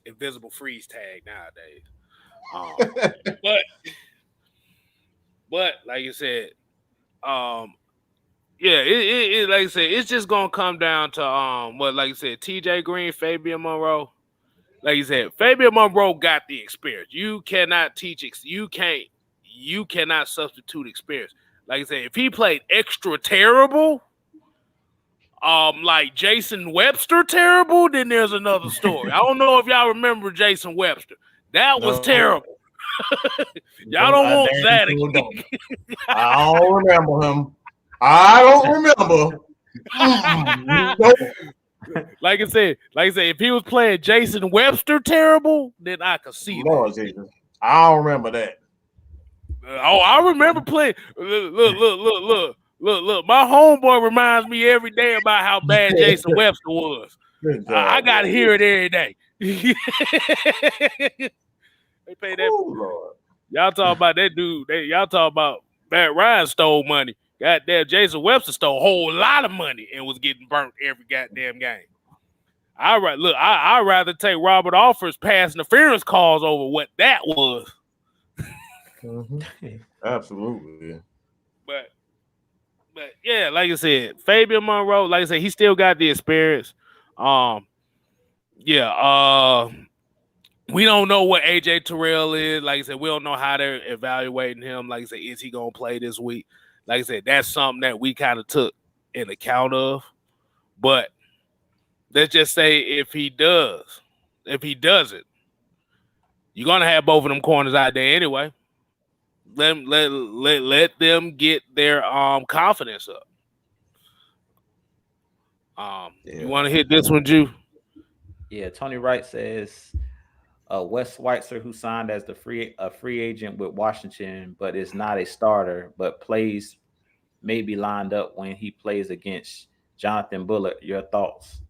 invisible freeze tag nowadays. But like you said, it like I said, it's just gonna come down to like you said, TJ Green, Fabian Monroe. Like you said, Fabian Monroe got the experience. You cannot teach. You cannot substitute experience. Like I said, if he played extra terrible, like Jason Webster terrible, then there's another story. I don't know if y'all remember Jason Webster. That was terrible. Y'all don't want that again. I don't remember him. I don't remember. Nope. Like I said, if he was playing Jason Webster terrible, then I could see Lord that. Jesus. I don't remember that. I remember playing. Look. My homeboy reminds me every day about how bad Jason Webster was. I got to hear it every day. They pay that. Lord. Y'all talk about that dude. Y'all talk about Matt Ryan stole money. Goddamn, Jason Webster stole a whole lot of money and was getting burnt every goddamn game. I'd rather take Robert Alford's pass interference calls over what that was. Mm-hmm. Absolutely. But yeah, like I said, Fabian Monroe, like I said, he still got the experience. We don't know what AJ Terrell is. Like I said, we don't know how they're evaluating him. Like I said, is he gonna play this week? Like I said, that's something that we kind of took in account of. But let's just say if he doesn't, you're gonna have both of them corners out there anyway. Let them get their confidence up. You want to hit this one, Ju? Yeah, Tony Wright says Wes Schweitzer, who signed as a free agent with Washington, but is not a starter, but plays maybe lined up when he plays against Jonathan Bullard. Your thoughts?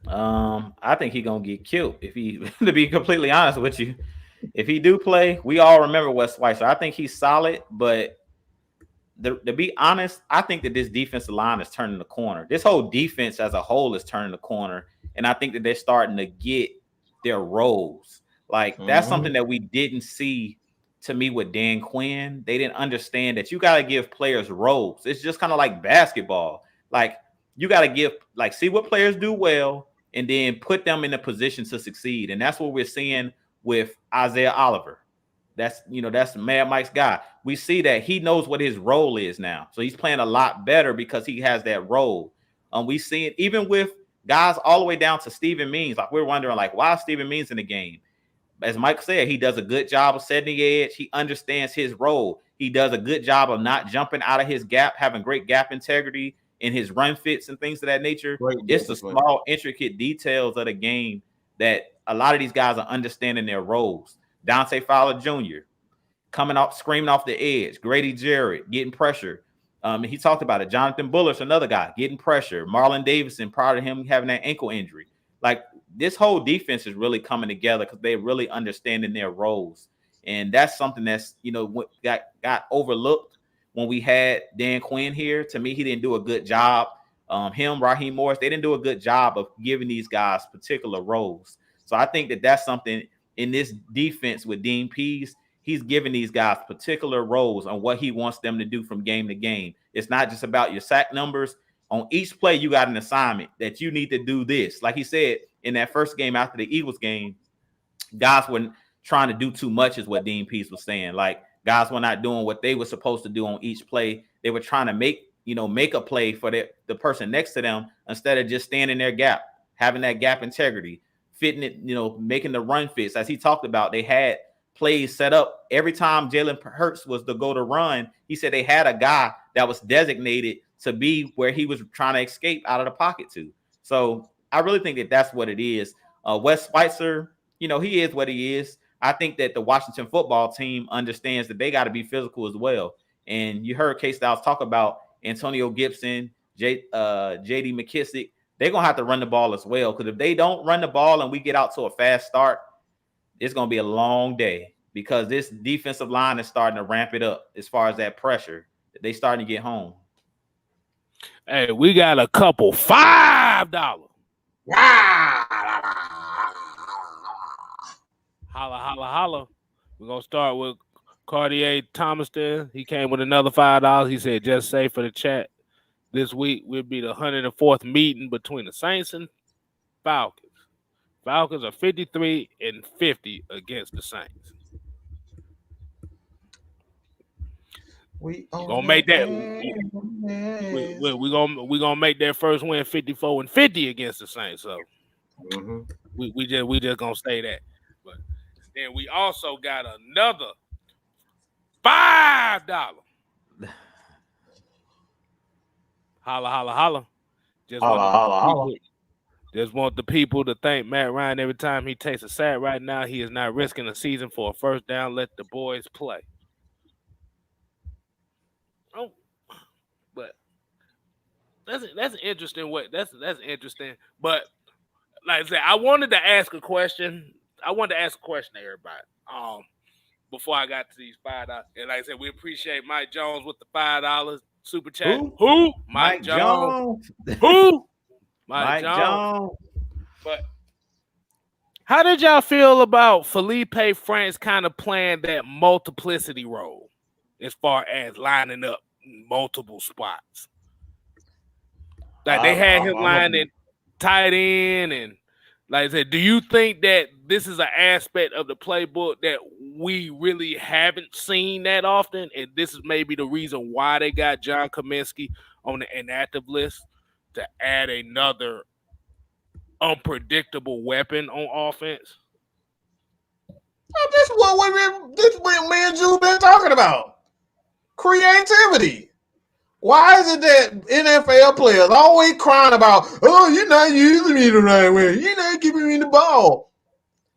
I think he's gonna get killed if he, to be completely honest with you. If he do play, we all remember Wes Schweitzer. I think he's solid, but to be honest, I think that this defensive line is turning the corner. This whole defense as a whole is turning the corner, and I think that they're starting to get their roles. Like that's something that we didn't see to me with Dan Quinn. They didn't understand that you got to give players roles. It's just kind of like basketball. Like you got to see what players do well and then put them in a position to succeed. And that's what we're seeing with Isaiah Oliver. That's Mad Mike's guy. We see that he knows what his role is now. So he's playing a lot better because he has that role. We see it even with guys all the way down to Steven Means. Like we're wondering, like, why is Steven Means in the game? As Mike said, he does a good job of setting the edge. He understands his role. He does a good job of not jumping out of his gap, having great gap integrity in his run fits and things of that nature. It's the small, intricate details of the game that a lot of these guys are understanding their roles. Dante Fowler Jr. coming off, screaming off the edge. Grady Jarrett getting pressure. He talked about it. Jonathan Bullard's another guy getting pressure. Marlon Davidson, prior to him having that ankle injury. Like this whole defense is really coming together because they're really understanding their roles. And that's something that's, got overlooked when we had Dan Quinn here. To me, he didn't do a good job. Raheem Morris, they didn't do a good job of giving these guys particular roles. So I think that that's something in this defense with Dean Pease. He's giving these guys particular roles on what he wants them to do from game to game. It's not just about your sack numbers. On each play, you got an assignment that you need to do this. Like he said in that first game after the Eagles game, guys weren't trying to do too much, is what Dean Pease was saying. Like guys were not doing what they were supposed to do on each play. They were trying to make a play for the person next to them instead of just standing their gap, having that gap integrity, fitting it, making the run fits. As he talked about, they had plays set up every time Jalen Hurts was to go to run. He said they had a guy that was designated to be where he was trying to escape out of the pocket to. So I really think that that's what it is. Wes Schweitzer, he is what he is. I think that the Washington football team understands that they got to be physical as well. And you heard KStylzz talk about Antonio Gibson, J.D. McKissick. They're going to have to run the ball as well, because if they don't run the ball and we get out to a fast start, it's going to be a long day, because this defensive line is starting to ramp it up as far as that pressure. They starting to get home. Hey, we got a couple $5. Holla, holla, holla. We're going to start with Cartier Thomaston. He came with another $5. He said, just say for the chat, this week will be the 104th meeting between the Saints and Falcons. Falcons are 53-50 against the Saints. We're gonna make that. We're gonna make that first win 54-50 against the Saints. So we just gonna say that. But then we also got another $5. Holla, holla, holla. Just want the people to thank Matt Ryan every time he takes a sack. Right now, he is not risking the season for a first down. Let the boys play. Oh, but that's interesting. That's interesting. But like I said, I wanted to ask a question. I wanted to ask a question to everybody. Before I got to these $5, and like I said, we appreciate Mike Jones with the $5 super chat. Who? Mike Jones. Who? Mike Jones. But how did y'all feel about Felipe Franks kind of playing that multiplicity role as far as lining up multiple spots? Like they had him lining tight end, and like I said, do you think that this is an aspect of the playbook that we really haven't seen that often, and this is maybe the reason why they got John Kaminsky on the inactive list to add another unpredictable weapon on offense? This is what me and Drew been talking about. Creativity. Why is it that NFL players always crying about, oh, you're not using me the right way, you're not giving me the ball?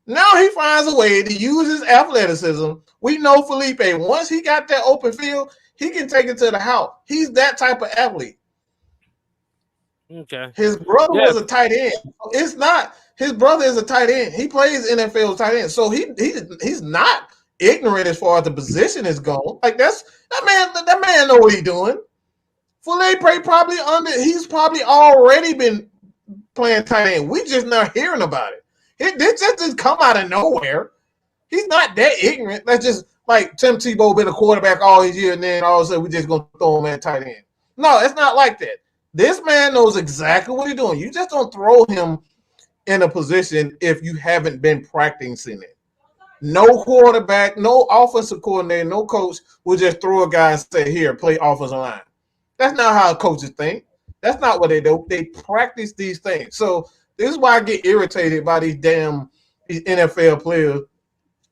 Now he finds a way to use his athleticism. We know Felipe, once he got that open field, he can take it to the house. He's that type of athlete. Okay. His brother was a tight end. It's not his brother is a tight end. He plays NFL tight end, so he's not ignorant as far as the position is going. Like that man know what he's doing. Felipe he's probably already been playing tight end. We just not hearing about it. This just come out of nowhere. He's not that ignorant. That's just like Tim Tebow been a quarterback all his year, and then all of a sudden we just gonna throw him at tight end. No, it's not like that. This man knows exactly what he's doing. You just don't throw him in a position if you haven't been practicing it. No quarterback, no offensive coordinator, no coach will just throw a guy and say, here, play offensive line. That's not how coaches think. That's not what they do. They practice these things. So this is why I get irritated by these NFL players.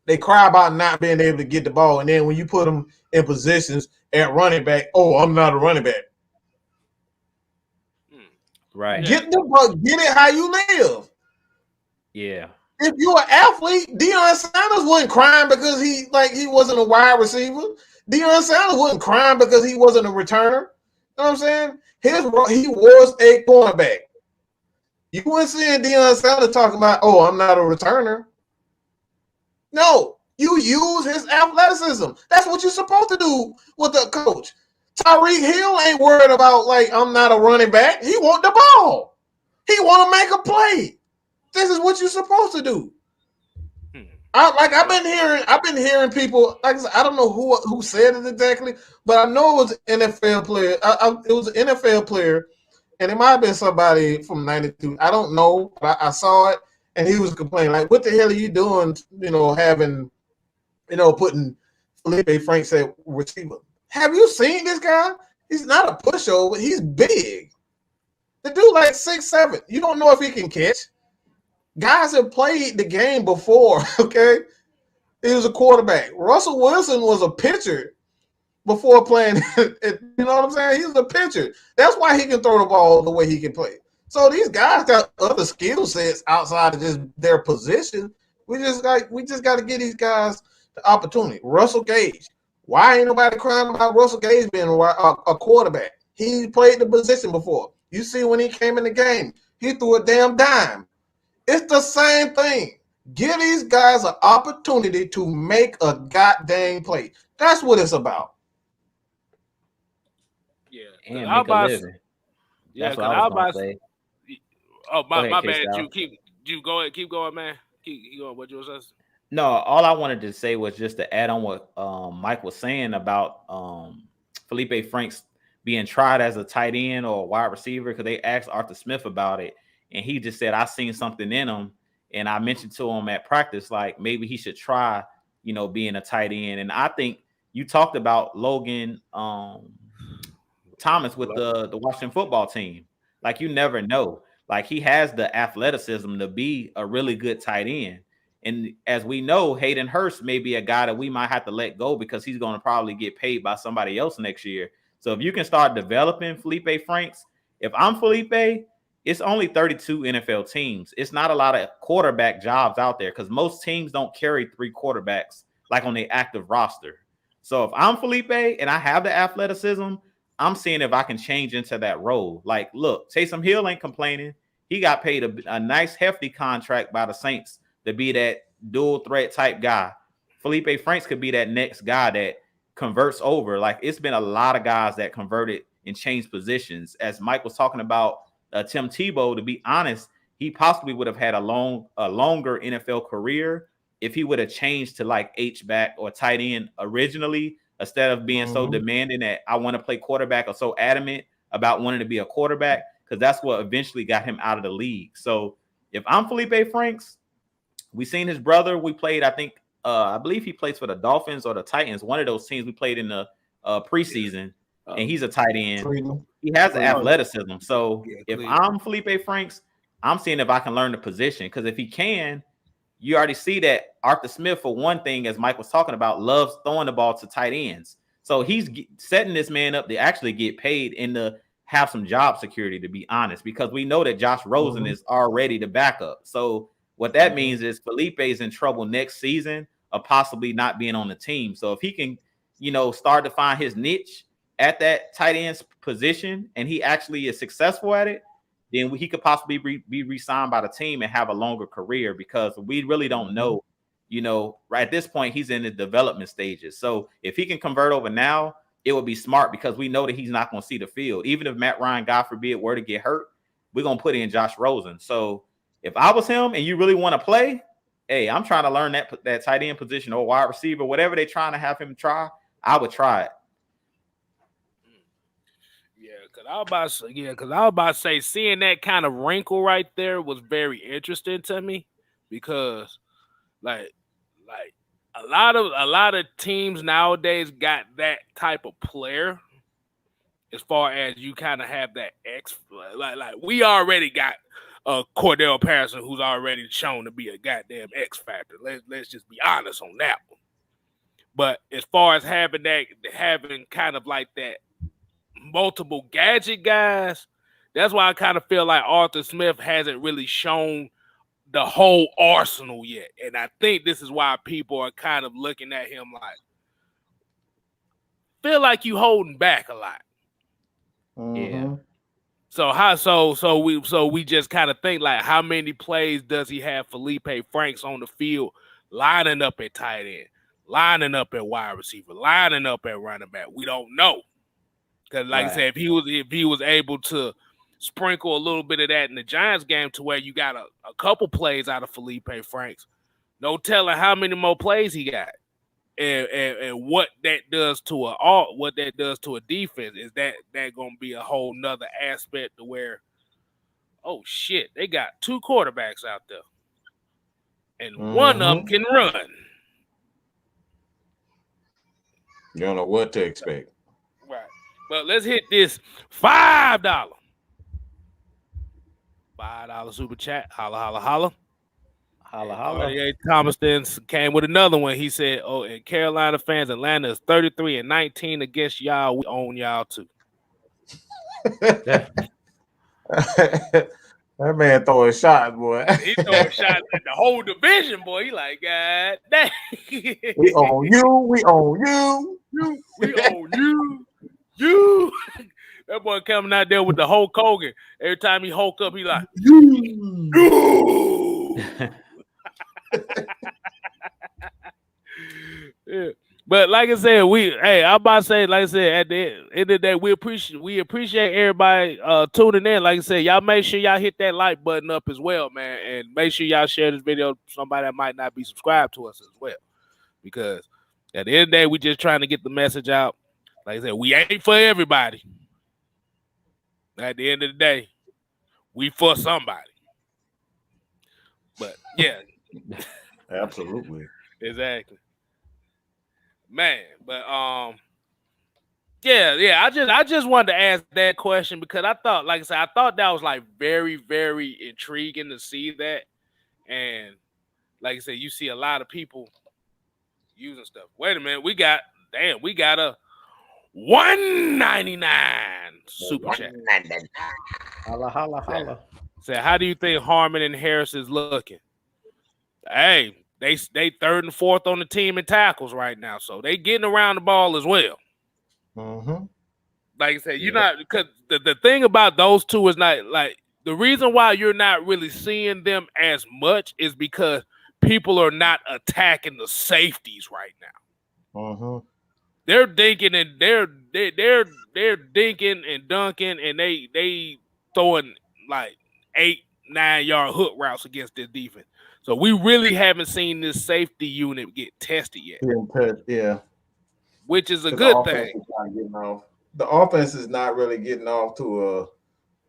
They cry about not being able to get the ball, and then when you put them in positions at running back, oh, I'm not a running back. Right. Get it how you live. Yeah. If you're an athlete, Deion Sanders wasn't crying because he wasn't a wide receiver. Deion Sanders wasn't crying because he wasn't a returner. You know what I'm saying? He was a cornerback. You weren't seeing Deion Sanders talking about, oh, I'm not a returner. No, you use his athleticism. That's what you're supposed to do with a coach. Tyreek Hill ain't worried about, I'm not a running back. He want the ball. He want to make a play. This is what you're supposed to do. I've been hearing people. Like I said, I don't know who said it exactly, but I know it was an NFL player. It was an NFL player, and it might have been somebody from 92. I don't know, but I saw it, and he was complaining, like, what the hell are you doing, putting Felipe Franks at receiver? Have you seen this guy? He's not a pushover. He's big. The dude like 6'7". You don't know if he can catch. Guys have played the game before, okay? He was a quarterback. Russell Wilson was a pitcher before playing. You know what I'm saying? He was a pitcher. That's why he can throw the ball the way he can play. So these guys got other skill sets outside of just their position. We just got to give these guys the opportunity. Russell Gage. Why ain't nobody crying about Russell Gage being a quarterback? He played the position before. You see when he came in the game, he threw a damn dime. It's the same thing. Give these guys an opportunity to make a goddamn play. That's what it's about. Yeah, and make a living. That's what I was going to say. Oh, my bad. You go ahead. Keep going, man. Keep going. What you was saying? No, all I wanted to say was just to add on what Mike was saying about Felipe Franks being tried as a tight end or a wide receiver, because they asked Arthur Smith about it, and he just said, I seen something in him, and I mentioned to him at practice, like, maybe he should try, being a tight end. And I think you talked about Logan Thomas with the Washington football team. Like, you never know. Like, he has the athleticism to be a really good tight end. And as we know, Hayden Hurst may be a guy that we might have to let go because he's going to probably get paid by somebody else next year. So if you can start developing Felipe Franks, if I'm Felipe, it's only 32 NFL teams. It's not a lot of quarterback jobs out there because most teams don't carry 3 quarterbacks like on their active roster. So if I'm Felipe and I have the athleticism, I'm seeing if I can change into that role. Like, look, Taysom Hill ain't complaining. He got paid a nice hefty contract by the Saints to be that dual threat type guy. Felipe Franks could be that next guy that converts over. Like, it's been a lot of guys that converted and changed positions. As Mike was talking about Tim Tebow, to be honest, he possibly would have had a longer NFL career if he would have changed to like H-back or tight end originally, instead of being so demanding that I want to play quarterback or so adamant about wanting to be a quarterback, because that's what eventually got him out of the league. So if I'm Felipe Franks, we seen his brother. We played, I believe he plays for the Dolphins or the Titans, one of those teams we played in the preseason, and he's a tight end. He has the athleticism. So if I'm Felipe Franks, I'm seeing if I can learn the position, because if he can, you already see that Arthur Smith, for one thing, as Mike was talking about, loves throwing the ball to tight ends. So he's setting this man up to actually get paid and to have some job security, to be honest, because we know that Josh Rosen is already the backup. So what that means is Felipe is in trouble next season of possibly not being on the team. So if he can, start to find his niche at that tight end position and he actually is successful at it, then he could possibly be re-signed by the team and have a longer career, because we really don't know, right at this point, he's in the development stages. So if he can convert over now, it would be smart, because we know that he's not going to see the field. Even if Matt Ryan, God forbid, were to get hurt, we're going to put in Josh Rosen. So if I was him and you really want to play, hey, I'm trying to learn that tight end position or wide receiver, whatever they're trying to have him try, I would try it. Because I was about to say, seeing that kind of wrinkle right there was very interesting to me, because like a lot of teams nowadays got that type of player, as far as you kind of have that X, like we already got Cordell Patterson, who's already shown to be a goddamn X factor. Let's just be honest on that one. But as far as having kind of like that multiple gadget guys, that's why I kind of feel like Arthur Smith hasn't really shown the whole arsenal yet. And I think this is why people are kind of looking at him like, feel like you holding back a lot. Yeah. So we just kind of think like, how many plays does he have Felipe Franks on the field, lining up at tight end, lining up at wide receiver, lining up at running back? We don't know. Because like I said, if he was able to sprinkle a little bit of that in the Giants game to where you got a couple plays out of Felipe Franks, no telling how many more plays he got and what that does to a defense is that gonna be a whole nother aspect to where, oh shit, they got 2 quarterbacks out there, and one of them can run. You don't know what to expect. Right. But let's hit this $5 super chat. Holla, holla, holla. Holla, holla. Thomas then came with another one. He said, "Oh, and Carolina fans, Atlanta is 33-19 against y'all. We own y'all too." That man throwing shots, boy. He throwing shots at the whole division, boy. He like, God dang. We own you. We own you. We own you. You. That boy coming out there with the Hulk Hogan. Every time he Hulk up, he like, you. Yeah. But like I said, I'm about to say, like I said, at the end of the day, we appreciate everybody tuning in. Like I said, y'all make sure y'all hit that like button up as well, man, and make sure y'all share this video with somebody that might not be subscribed to us as well. Because at the end of the day, we just trying to get the message out. Like I said, we ain't for everybody. At the end of the day, we for somebody. But yeah. Absolutely. Exactly. Man, but yeah. I just wanted to ask that question because I thought, like I said, I thought that was like very, very intriguing to see that. And like I said, you see a lot of people using stuff. Wait a minute, we got a $1.99 super chat. Holla, holla, holla. Say, how do you think Harmon and Harris is looking? Hey, they 3rd and 4th on the team in tackles right now, so they getting around the ball as well. Like I said, you're not, because the thing about those two is not like the reason why you're not really seeing them as much is because people are not attacking the safeties right now. They're dinking and they're dinking and dunking, and they throwing like 8-9 yard hook routes against this defense. So we really haven't seen this safety unit get tested yet. Yeah. Which is a good thing. The offense is not really getting off to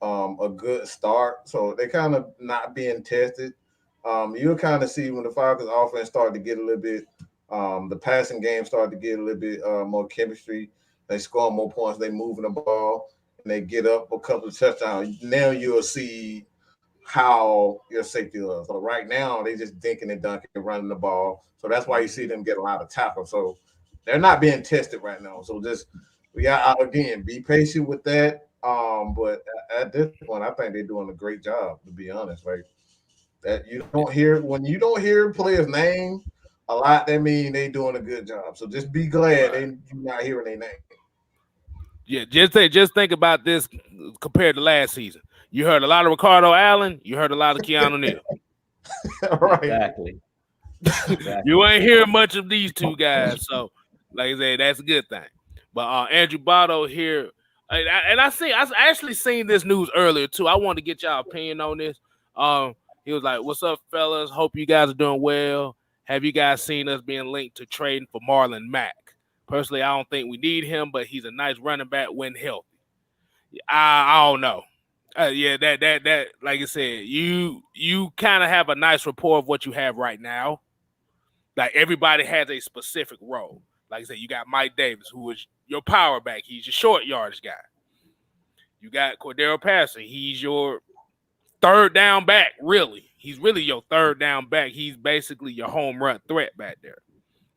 a good start. So they're kind of not being tested. You'll kind of see when the Falcons offense started to get a little bit, the passing game started to get a little bit more chemistry. They score more points, they moving the ball, and they get up a couple of touchdowns. Now you'll see how your safety is. So right now, they just dinking and dunking and running the ball. So that's why you see them get a lot of tackles. So they're not being tested right now. So we got again, be patient with that. But at this point, I think they're doing a great job, to be honest. Like that when you don't hear players' name a lot, that means they doing a good job. So just be glad you're not hearing their name. Yeah, just think about this compared to last season. You heard a lot of Ricardo Allen. You heard a lot of Keanu Neal. Right. Exactly. You ain't hearing much of these two guys. So, like I said, that's a good thing. But Andrew Botto here, and I actually seen this news earlier too. I wanted to get y'all opinion on this. He was like, "What's up, fellas? Hope you guys are doing well. Have you guys seen us being linked to trading for Marlon Mack? Personally, I don't think we need him, but he's a nice running back when healthy. I don't know. Yeah, that like I said, you kind of have a nice rapport of what you have right now. Like everybody has a specific role. Like I said, you got Mike Davis, who is your power back. He's your short yardage guy. You got Cordero Patterson. He's your third down back, really. He's really your third down back. He's basically your home run threat back there.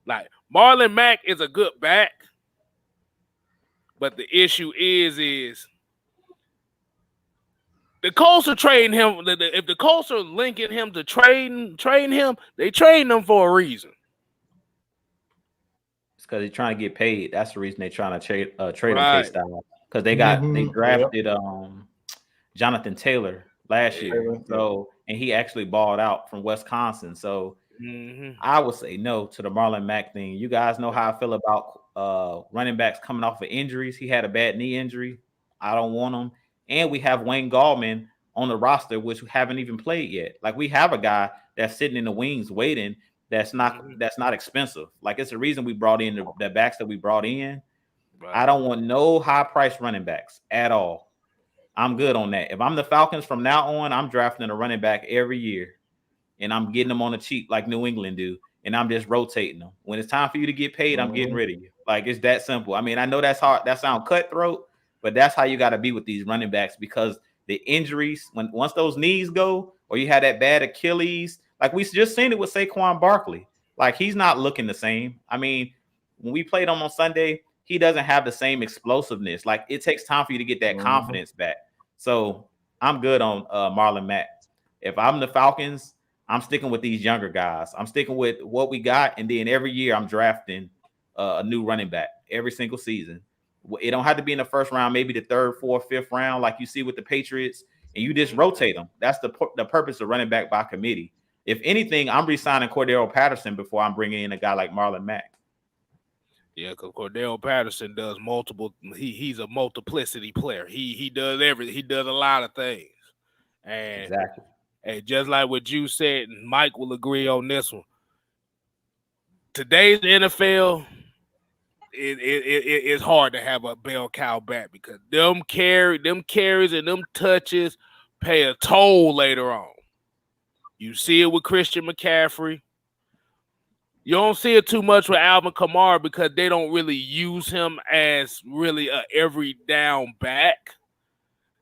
Like Marlon Mack is a good back, but the issue is the Colts are trading him. If the Colts are linking him to trading him, they trading him for a reason. It's because they're trying to get paid. That's the reason they're trying to trade him KStylzz. Because they drafted Jonathan Taylor last year. So and he actually balled out from Wisconsin. So I would say no to the Marlon Mack thing. You guys know how I feel about running backs coming off of injuries. He had a bad knee injury. I don't want him. And we have Wayne Gallman on the roster, which we haven't even played yet. Like we have a guy that's sitting in the wings waiting, that's not expensive. Like it's the reason we brought in the backs that we brought in. Right. I don't want no high price running backs at all. I'm good on that. If I'm the Falcons from now on, I'm drafting a running back every year, and I'm getting them on the cheap like New England do, and I'm just rotating them. When it's time for you to get paid, I'm getting rid of you. Like it's that simple. I mean, I know that's hard. That sounds cutthroat, but that's how you got to be with these running backs because the injuries, once those knees go, or you had that bad Achilles, like we just seen it with Saquon Barkley. Like he's not looking the same. I mean, when we played him on Sunday, he doesn't have the same explosiveness. Like it takes time for you to get that confidence back. So I'm good on Marlon Mack. If I'm the Falcons, I'm sticking with these younger guys. I'm sticking with what we got, and then every year I'm drafting a new running back every single season. It don't have to be in the first round, maybe the third, fourth, fifth round, like you see with the Patriots, and you just rotate them. That's the purpose of running back by committee. If anything, I'm re-signing Cordero Patterson before I'm bringing in a guy like Marlon Mack. Yeah, because Cordero Patterson does multiple. He's a multiplicity player. He does everything. He does a lot of things. And exactly. And just like what you said, and Mike will agree on this one. Today's NFL, it's hard to have a bell cow back because them carries and them touches pay a toll later on. You see it with Christian McCaffrey. You don't see it too much with Alvin Kamara because they don't really use him as really a every down back.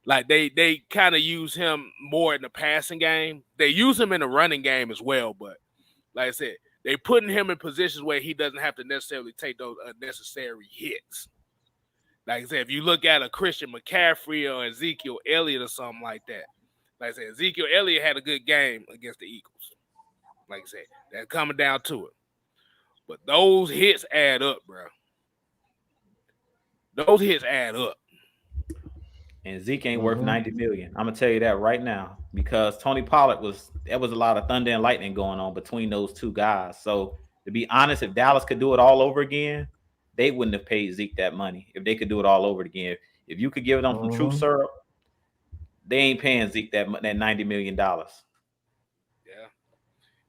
Like they kind of use him more in the passing game. They use him in the running game as well, but like I said, they putting him in positions where he doesn't have to necessarily take those unnecessary hits. Like I said, if you look at a Christian McCaffrey or Ezekiel Elliott or something like that, like I said, Ezekiel Elliott had a good game against the Eagles. Like I said, that's coming down to it. But those hits add up, bro. Those hits add up. And Zeke ain't worth $90 million. I'm gonna tell you that right now because Tony Pollard was a lot of thunder and lightning going on between those two guys. So to be honest, if Dallas could do it all over again, they wouldn't have paid Zeke that money. If they could do it all over again, if you could give them some true syrup, they ain't paying Zeke that $90 million. Yeah,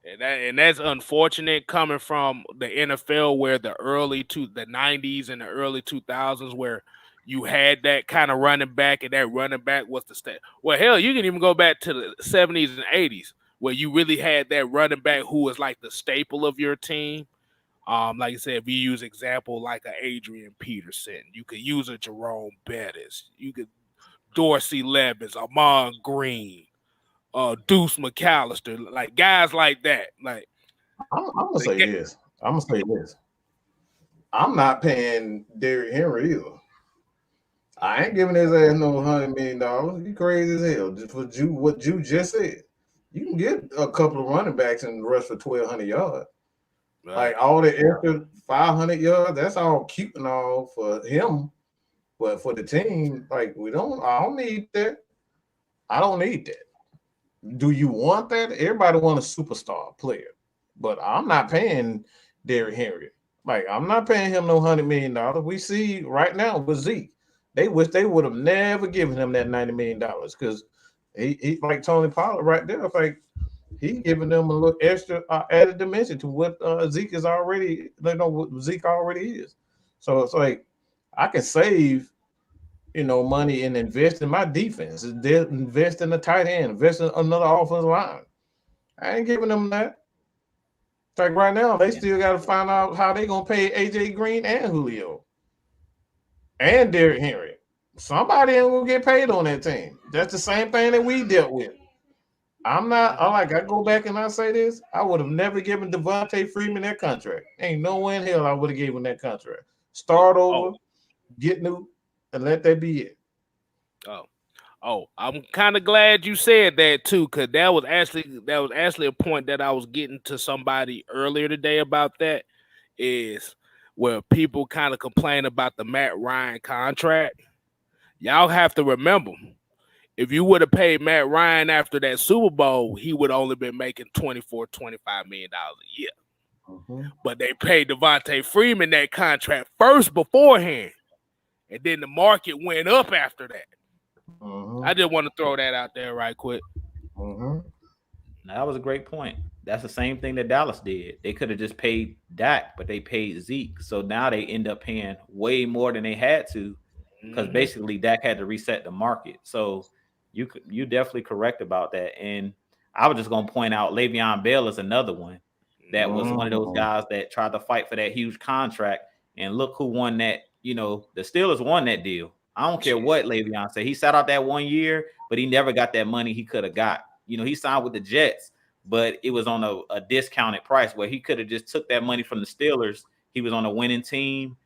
and that's unfortunate coming from the NFL where the 90s and the early 2000s where you had that kind of running back, and that running back was the stat. Well, hell, you can even go back to the 70s and 80s where you really had that running back who was like the staple of your team. Like I said, if you use example like a Adrian Peterson, you could use a Jerome Bettis, you could Dorsey Levis, Amon Green, Deuce McAllister, like guys like that. Like I'm gonna say this. I'm not paying Derrick Henry either. I ain't giving his ass no $100 million. You crazy as hell. Just for what you just said. You can get a couple of running backs and rush for 1,200 yards. Right. Like all the extra 500 yards, that's all cute and all for him. But for the team, like I don't need that. I don't need that. Do you want that? Everybody wants a superstar player. But I'm not paying Derrick Henry. Like I'm not paying him no $100 million. We see right now with Zeke. They wish they would have never given him that $90 million because he like Tony Pollard right there. Like he giving them a little extra added dimension to what Zeke is already. They know what Zeke already is. So it's like I can save, money and invest in my defense. Invest in the tight end. Invest in another offensive line. I ain't giving them that. Like right now, they still got to find out how they gonna pay AJ Green and Julio. And Derrick Henry. Somebody ain't gonna get paid on that team. That's the same thing that we dealt with. I go back and I say this, I would have never given Devontae Freeman that contract. Ain't no way in hell I would have given that contract. Start over, get new, and let that be it. I'm kind of glad you said that too, because that was actually a point that I was getting to somebody earlier today about that is where people kind of complain about the Matt Ryan contract. Y'all have to remember, if you would have paid Matt Ryan after that Super Bowl, he would have only been making $24, $25 million a year. Mm-hmm. But they paid Devontae Freeman that contract first beforehand, and then the market went up after that. Mm-hmm. I just want to throw that out there right quick. Mm-hmm. That was a great point. That's the same thing that Dallas did. They could have just paid Dak, but they paid Zeke. So now they end up paying way more than they had to, because basically Dak had to reset the market. So you definitely correct about that. And I was just gonna point out Le'Veon Bell is another one that was one of those guys that tried to fight for that huge contract. And look who won that. You know, the Steelers won that deal. I don't care what Le'Veon said. He sat out that 1 year, but he never got that money he could have got. You know, he signed with the Jets, but it was on a discounted price where he could have just took that money from the Steelers. He was on a winning team,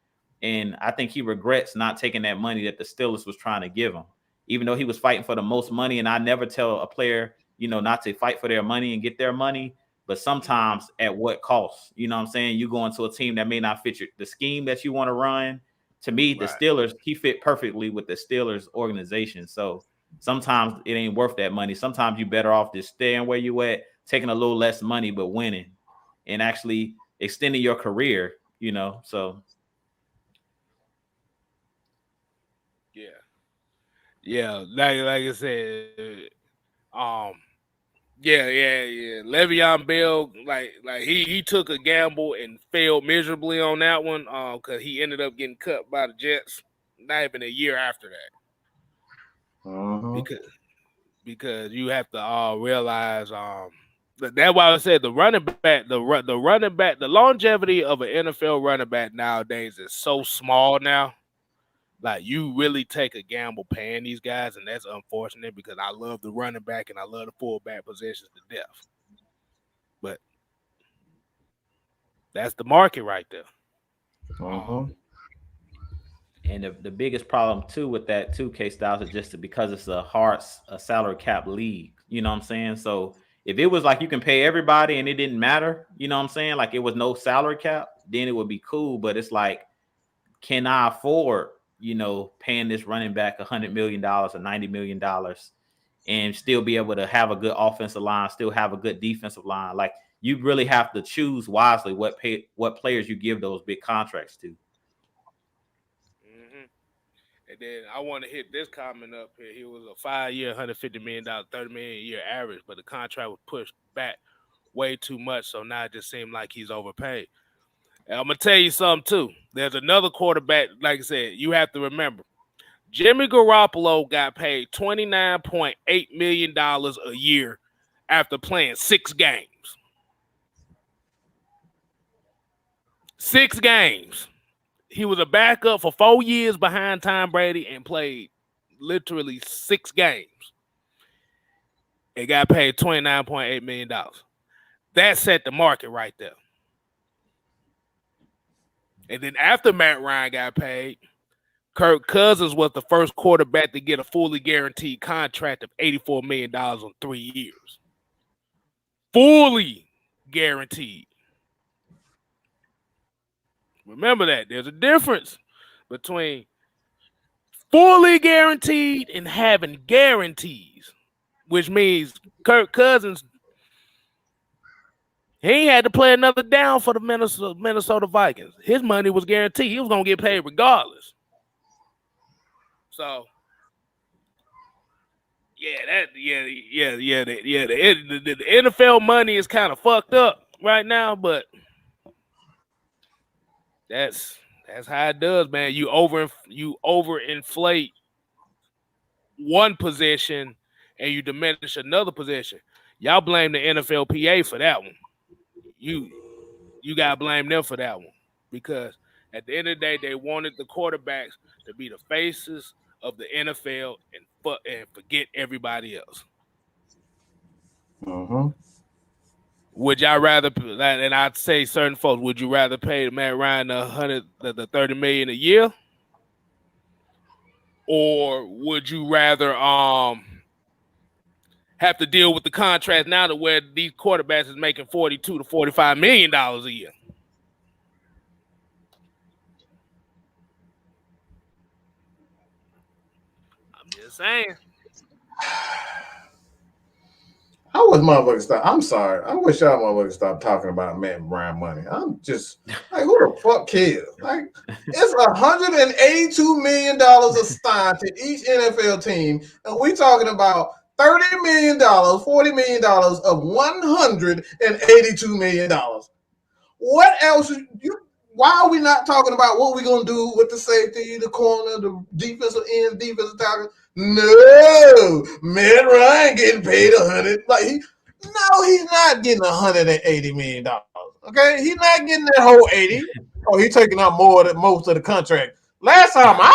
and I think he regrets not taking that money that the Steelers was trying to give him, even though he was fighting for the most money. And I never tell a player, you know, not to fight for their money and get their money, but sometimes at what cost? You know what I'm saying? You go into a team that may not fit the scheme that you want to run. To me, the Steelers, he fit perfectly with the Steelers organization. So sometimes it ain't worth that money. Sometimes you're better off just staying where you at, taking a little less money, but winning and actually extending your career, you know. So yeah, like I said, yeah. Le'Veon Bell, like he took a gamble and failed miserably on that one, because he ended up getting cut by the Jets not even a year after that. Because you have to realize that's why I said the running back, the longevity of an NFL running back nowadays is so small now. Like, you really take a gamble paying these guys, and that's unfortunate because I love the running back and I love the fullback positions to death. But that's the market right there. And the biggest problem too with that too, KStylzz, is just because it's a salary cap league. You know what I'm saying? So if it was like you can pay everybody and it didn't matter, you know what I'm saying? Like it was no salary cap, then it would be cool. But it's like, can I afford, you know, paying this running back $100 million or $90 million and still be able to have a good offensive line, still have a good defensive line? Like, you really have to choose wisely what players you give those big contracts to. And then I want to hit this comment up here. He was a 5-year, $150 million, $30 million a year average, but the contract was pushed back way too much. So now it just seemed like he's overpaid. And I'm going to tell you something, too. There's another quarterback, like I said, you have to remember. Jimmy Garoppolo got paid $29.8 million a year after playing 6 games. 6 games. He was a backup for 4 years behind Tom Brady and played literally 6 games. And got paid $29.8 million. That set the market right there. And then after Matt Ryan got paid, Kirk Cousins was the first quarterback to get a fully guaranteed contract of $84 million on 3 years. Fully guaranteed. Remember that. There's a difference between fully guaranteed and having guarantees, which means Kirk Cousins, he ain't had to play another down for the Minnesota Vikings. His money was guaranteed. He was going to get paid regardless. So, the NFL money is kind of fucked up right now, but that's how it does, man. You overinflate one position and you diminish another position. Y'all blame the NFLPA for that one. You gotta blame them for that one, because at the end of the day, they wanted the quarterbacks to be the faces of the NFL and forget everybody else. Would y'all rather, and I'd say certain folks, would you rather pay Matt Ryan the $30 million a year, or would you rather have to deal with the contract now to where these quarterbacks is making $42 to $45 million a year? I'm just saying. I wish motherfuckers stop. I'm sorry. I wish y'all motherfuckers stop talking about Matt Ryan money. I'm just like, who the fuck cares? Like, it's $182 million assigned to each NFL team, and we talking about $30 million, $40 million of $182 million. What else? Why are we not talking about what we're going to do with the safety, the corner, the defensive end, defensive tackle? No, Matt Ryan getting paid no, he's not getting $180 million. Okay, he's not getting that whole 80. Oh, he's taking out more than most of the contract. Last time I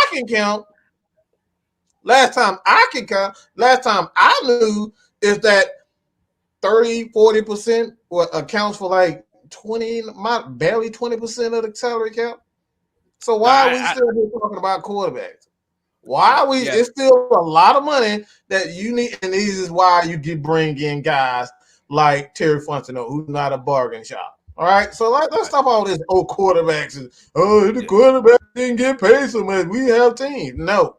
knew is that 30-40% accounts for like barely 20% of the salary cap. So why are we still here talking about quarterbacks? Why are we? Yeah. It's still a lot of money that you need, and this is why you bring in guys like Terry Fontenot, who's not a bargain shop. All right, so let's stop all this. Oh, quarterbacks the quarterback didn't get paid so much. We have teams. No,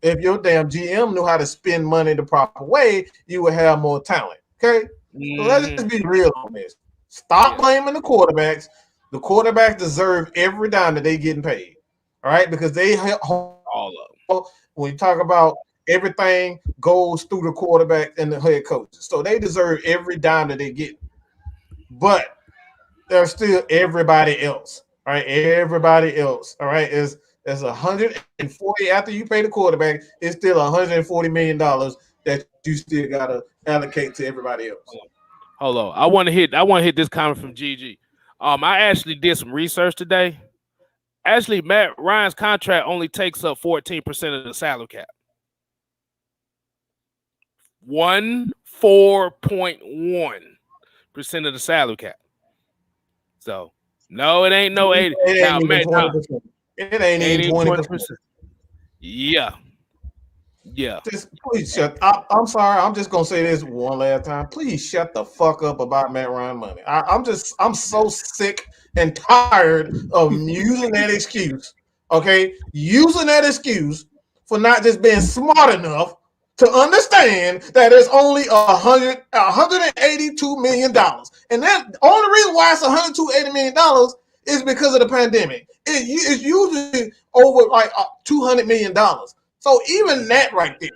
if your damn GM knew how to spend money the proper way, you would have more talent. Okay, so let's just be real on this. Stop blaming the quarterbacks. The quarterbacks deserve every dime that they getting paid. All right, because they all of them. When you talk about everything goes through the quarterback and the head coaches, so they deserve every dime that they get. But there's still everybody else. All right, everybody else. All right, is 140 after you pay the quarterback. It's still $140 million that you still gotta allocate to everybody else. Hold on, I want to hit this comment from GG. I actually did some research today. Actually, Matt Ryan's contract only takes up 14% of the salary cap. 4.1% of the salary cap. So no, it ain't no 80. It ain't even 20%. It ain't even 20%. Yeah. Just please shut up. I'm sorry. I'm just gonna say this one last time. Please shut the fuck up about Matt Ryan money. I'm so sick and tired of using that excuse. Okay, using that excuse for not just being smart enough to understand that it's only $182 million, and that the only reason why it's $180 million is because of the pandemic. It's usually over like $200 million. So even that right there,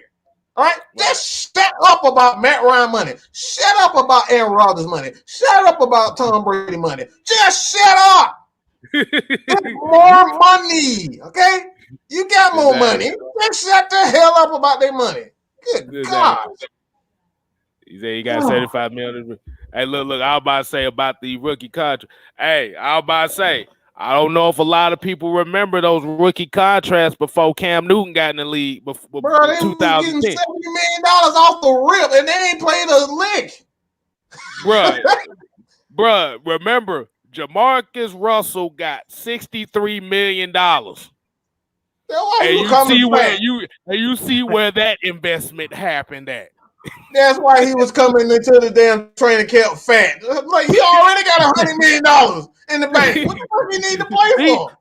all right? Just shut up about Matt Ryan money. Shut up about Aaron Rodgers money. Shut up about Tom Brady money. Just shut up. Get more money, okay? You got more money. Just shut the hell up about their money. Good God. You say you got 75 million. Hey, look, I was about to say about the rookie contract. Hey, I was about to say, I don't know if a lot of people remember those rookie contracts before Cam Newton got in the league. Before bro, they was getting $70 million off the rip, and they ain't played a lick. Bruh, remember, Jamarcus Russell got $63 million. You see where that investment happened at. That's why he was coming into the damn training camp fat. Like he already got $100 million in the bank. What the fuck he need to play for?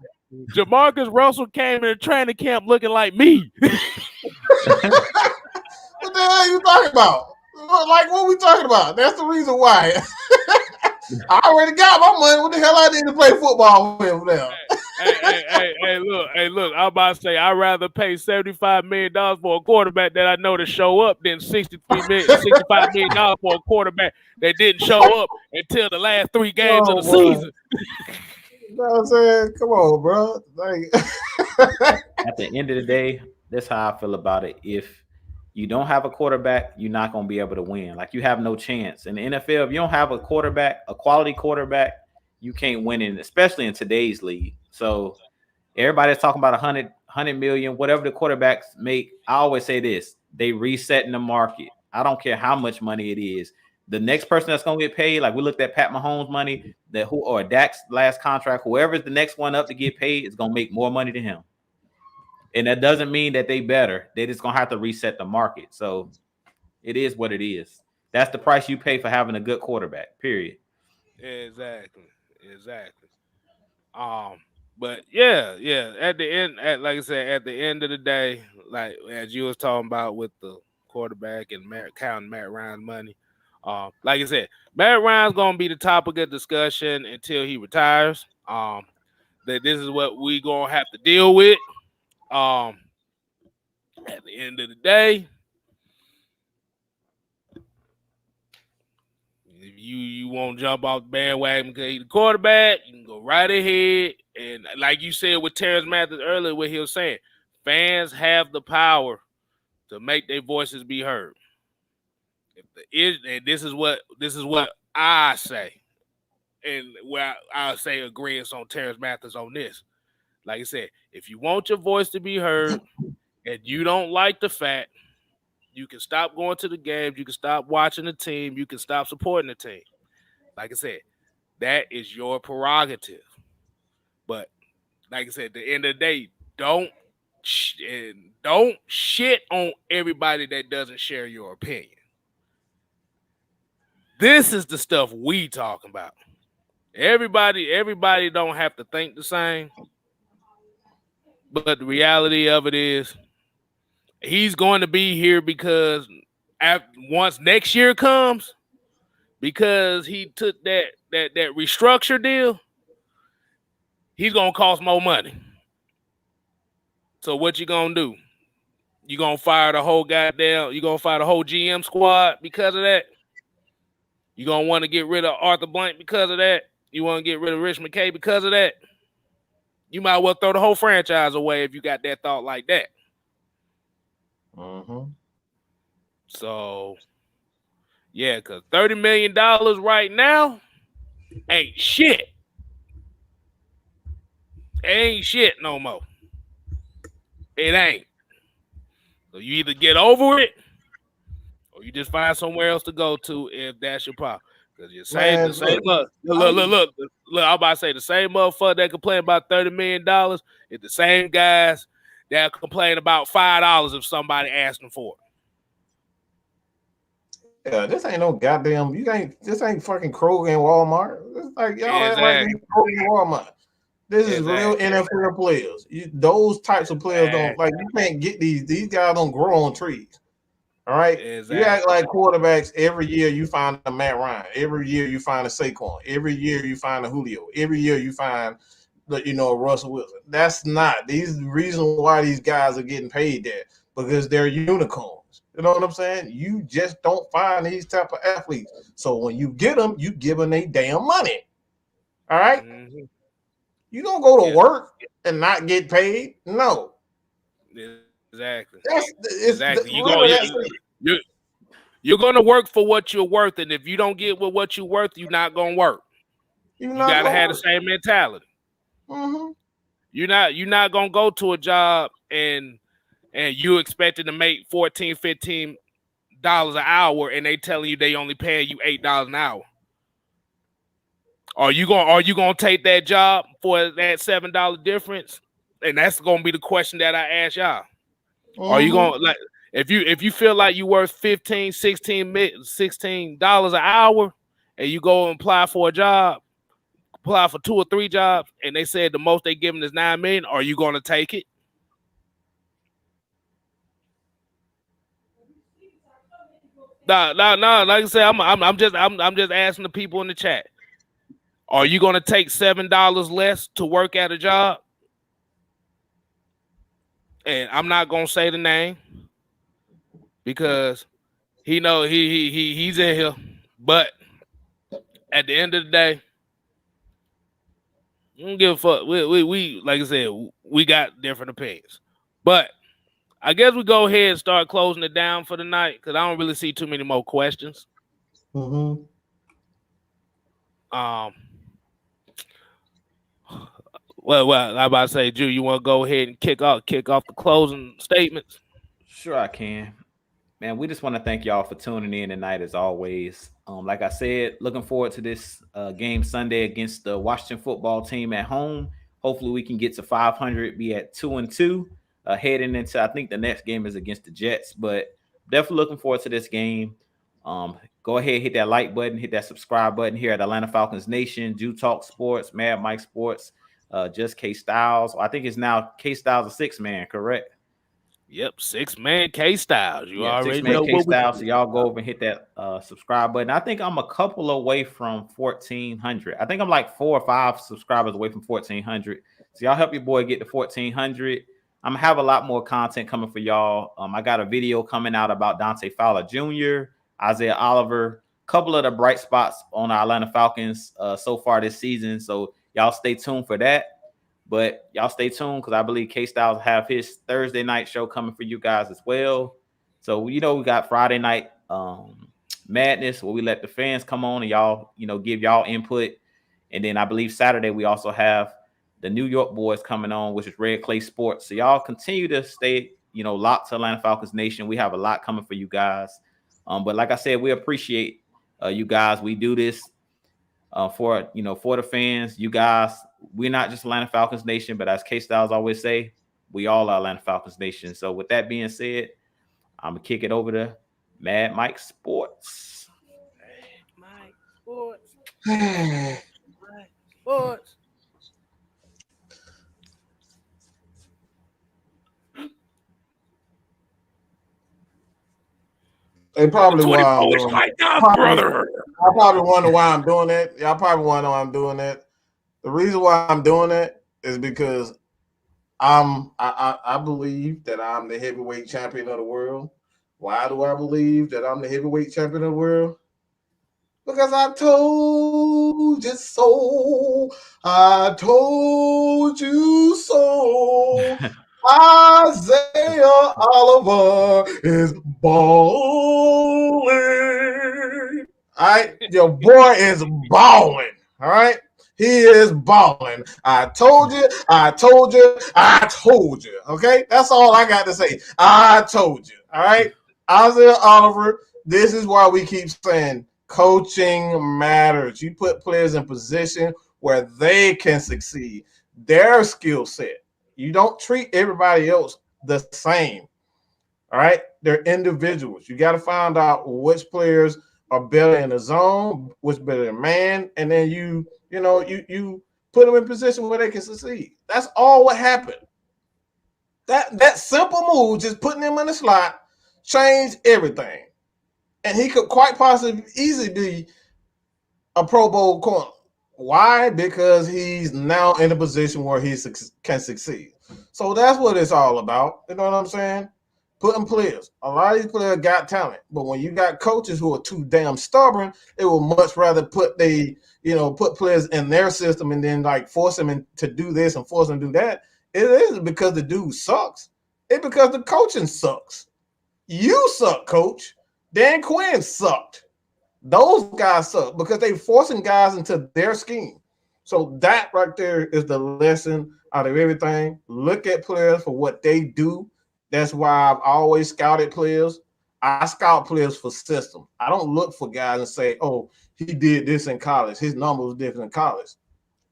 Jamarcus Russell came in training camp looking like me. What the hell are you talking about? Like what we talking about? That's the reason why. I already got my money. What the hell I need to play football with now? Hey, look. I'm about to say I'd rather pay $75 million for a quarterback that I know to show up than $65 million for a quarterback that didn't show up until the last 3 games of the season. You know what I'm saying? Come on, bro. Like at the end of the day, that's how I feel about it. If you don't have a quarterback, you're not going to be able to win. Like you have no chance. In the NFL, if you don't have a quarterback, a quality quarterback, you can't win in, especially in today's league. So everybody's talking about 100 million, whatever the quarterbacks make. I always say this, they resetting the market. I don't care how much money it is. The next person that's going to get paid, like we looked at Pat Mahomes' money, or Dak's last contract, whoever's the next one up to get paid is going to make more money than him. And that doesn't mean that they better. They're just going to have to reset the market. So it is what it is. That's the price you pay for having a good quarterback, period. Exactly. But yeah. At the end, like I said, at the end of the day, like as you was talking about with the quarterback and counting Matt Ryan's money, like I said, Matt Ryan's gonna be the topic of discussion until he retires. That this is what we gonna have to deal with. At the end of the day, you won't jump off the bandwagon because he's the quarterback, you can go right ahead. And like you said with Terrence Mathis earlier, what he was saying, fans have the power to make their voices be heard. And this is what I say, and where I'll say agreeance on Terrence Mathis on this. Like I said, if you want your voice to be heard and you don't like the fact, you can stop going to the games, you can stop watching the team, you can stop supporting the team. Like I said, that is your prerogative. But like I said, at the end of the day, don't shit on everybody that doesn't share your opinion. This is the stuff we talking about. Everybody don't have to think the same. But the reality of it is he's going to be here because once next year comes, because he took that restructure deal, he's gonna cost more money. So what you gonna do? You gonna fire the whole GM squad because of that? You gonna want to get rid of Arthur Blank because of that? You want to get rid of Rich McKay because of that? You might well throw the whole franchise away if you got that thought like that. Mm-hmm. So, yeah, because $30 million right now ain't shit. Ain't shit no more. It ain't. So you either get over it or you just find somewhere else to go to if that's your problem. Because you say the same look, I'm about to say the same motherfucker that complain about $30 million is the same guys that complain about $5 if somebody asked them for it. Yeah, this ain't no goddamn. This ain't fucking Kroger and Walmart. It's like y'all act like Kroger and Walmart. This is real NFL players. Those types of players don't like. You can't get these. These guys don't grow on trees. All right. You act like quarterbacks. Every year you find a Matt Ryan. Every year you find a Saquon. Every year you find a Julio. Every year you find, a Russell Wilson. That's not. These are the reason why these guys are getting paid that, because they're unicorns. You know what I'm saying? You just don't find these type of athletes. So when you get them, you give them their damn money. All right. Mm-hmm. You don't go to work and not get paid. No. Exactly. Exactly. You're going to work for what you're worth, and if you don't get what you're worth, you're not going to work. You got to have the same mentality. Mm-hmm. You're not going to go to a job and you expected to make $14, $15 an hour, and they telling you they only paying you $8 an hour. Are you gonna take that job for that $7 difference? And that's gonna be the question that I ask y'all. Mm-hmm. Are you gonna, like, if you feel like you worth $15, $16 an hour, and you go and apply for a job, apply for 2 or 3 jobs, and they said the most they giving is $9 million, are you gonna take it? No. Like I said, I'm just asking the people in the chat. Are you going to take $7 less to work at a job? And I'm not going to say the name because he's in here. But at the end of the day, I don't give a fuck. We like I said, we got different opinions. But I guess we go ahead and start closing it down for the night because I don't really see too many more questions. Mm-hmm. Well, I'm about to say, Drew, you want to go ahead and kick off the closing statements? Sure, I can. Man, we just want to thank y'all for tuning in tonight, as always. Like I said, looking forward to this game Sunday against the Washington football team at home. Hopefully, we can get to 500, be at 2-2, heading into. I think the next game is against the Jets, but definitely looking forward to this game. Go ahead, hit that like button, hit that subscribe button here at Atlanta Falcons Nation. Do TalkSports, Mad Mike Sports. Just KStylzz. I think it's now KStylzz a 6-man, correct? Yep, 6-man KStylzz. You already 6-man know KStylzz. So y'all go over and hit that subscribe button. I think I'm a couple away from 1,400. I think I'm like 4 or 5 subscribers away from 1,400. So y'all help your boy get to 1,400. I'm gonna have a lot more content coming for y'all. I got a video coming out about Dante Fowler Jr., Isaiah Oliver, couple of the bright spots on our Atlanta Falcons so far this season. So y'all stay tuned for that. But y'all stay tuned because I believe KStylzz have his Thursday night show coming for you guys as well. So, we got Friday night madness where we let the fans come on and y'all, give y'all input. And then I believe Saturday we also have the New York boys coming on, which is Red Clay Sports. So y'all continue to stay, locked to Atlanta Falcons Nation. We have a lot coming for you guys. But like I said, we appreciate you guys. We do this for the fans. You guys, we're not just Atlanta Falcons Nation, but as KStylzz always say, we all are Atlanta Falcons Nation. So with that being said, I'm gonna kick it over to Mad Mike Sports. Mike Sports. Mike Sports. They probably why I'm Polish doing right now, probably, brother. I probably wonder why I'm doing that. Y'all probably wonder why I'm doing that. The reason why I'm doing that is because I believe that I'm the heavyweight champion of the world. Why do I believe that I'm the heavyweight champion of the world? Because I told you so. I told you so. Isaiah Oliver is balling. All right, your boy is balling. All right, he is balling. I told you. I told you. I told you. Okay, that's all I got to say. I told you. All right, Isaiah Oliver. This is why we keep saying coaching matters. You put players in position where they can succeed. Their skill set. You don't treat everybody else the same. All right, they're individuals. You got to find out which players are better in the zone, which better in man, and then you put them in position where they can succeed. That's all what happened. That simple move, just putting him in the slot, changed everything. And he could quite possibly easily be a Pro Bowl corner. Why? Because he's now in a position where he can succeed. So that's what it's all about. You know what I'm saying? Putting players. A lot of these players got talent, but when you got coaches who are too damn stubborn, they will much rather put players in their system and then like force them to do this and force them to do that. It isn't because the dude sucks. It's because the coaching sucks. You suck, coach. Dan Quinn sucked. Those guys suck because they forcing guys into their scheme. So that right there is the lesson out of everything. Look at players for what they do. That's why I've always scouted players. I scout players for system. I don't look for guys and say, "Oh, he did this in college. His number was different in college."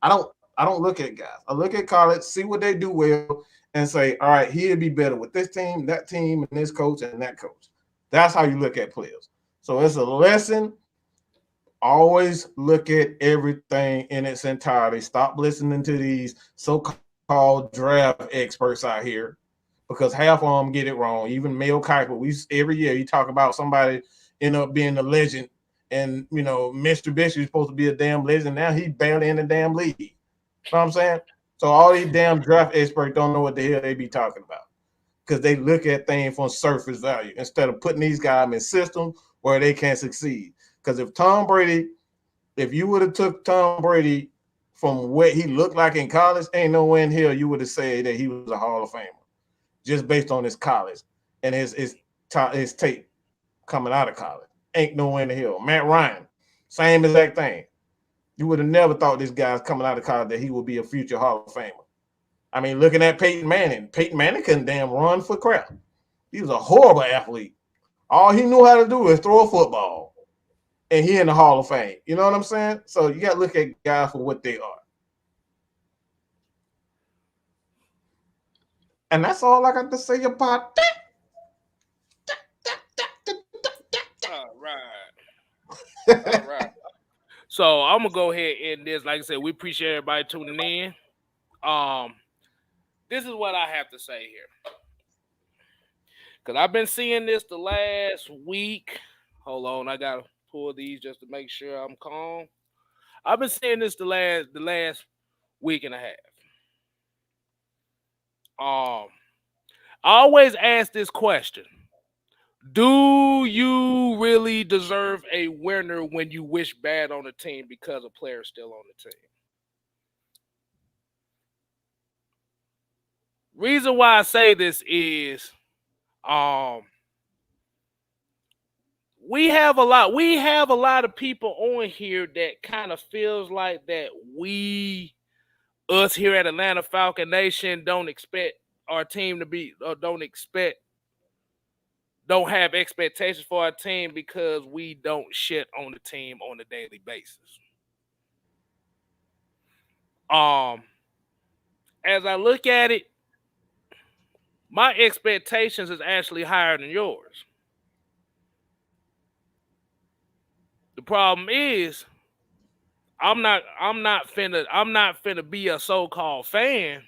I don't look at guys. I look at college, see what they do well, and say, "All right, he'd be better with this team, and this coach, and that coach." That's how you look at players. So it's a lesson. Always look at everything in its entirety. Stop listening to these so-called draft experts out here because half of them get it wrong. Even Mel Kiper, every year you talk about somebody end up being a legend, and Mr. Bishop is supposed to be a damn legend. Now he's barely in the damn league. You know what I'm saying? So all these damn draft experts don't know what the hell they be talking about because they look at things from surface value instead of putting these guys in systems where they can succeed. Because if you would have took Tom Brady from what he looked like in college, ain't no way in hell you would have said that he was a Hall of Famer just based on his college and his tape coming out of college. Ain't no way in the hell. Matt Ryan, same exact thing. You would have never thought this guy's coming out of college that he would be a future Hall of Famer. I mean, looking at Peyton Manning couldn't damn run for crap. He was a horrible athlete. All he knew how to do is throw a football. And he in the Hall of Fame. You know what I'm saying? So you got to look at guys for what they are. And that's all I got to say about that. All right. All right. So I'm going to go ahead and end this. Like I said, we appreciate everybody tuning in. This is what I have to say here. Because I've been seeing this the last week. Hold on. I got to pull these just to make sure I'm calm. I've been seeing this the last week and a half. I always ask this question. Do you really deserve a winner when you wish bad on the team because a player's still on the team? Reason why I say this is we have a lot of people on here that kind of feels like that us here at Atlanta Falcon Nation don't expect our team to be, or don't have expectations for our team because we don't shit on the team on a daily basis. As I look at it, my expectations is actually higher than yours. The problem is I'm not finna be a so-called fan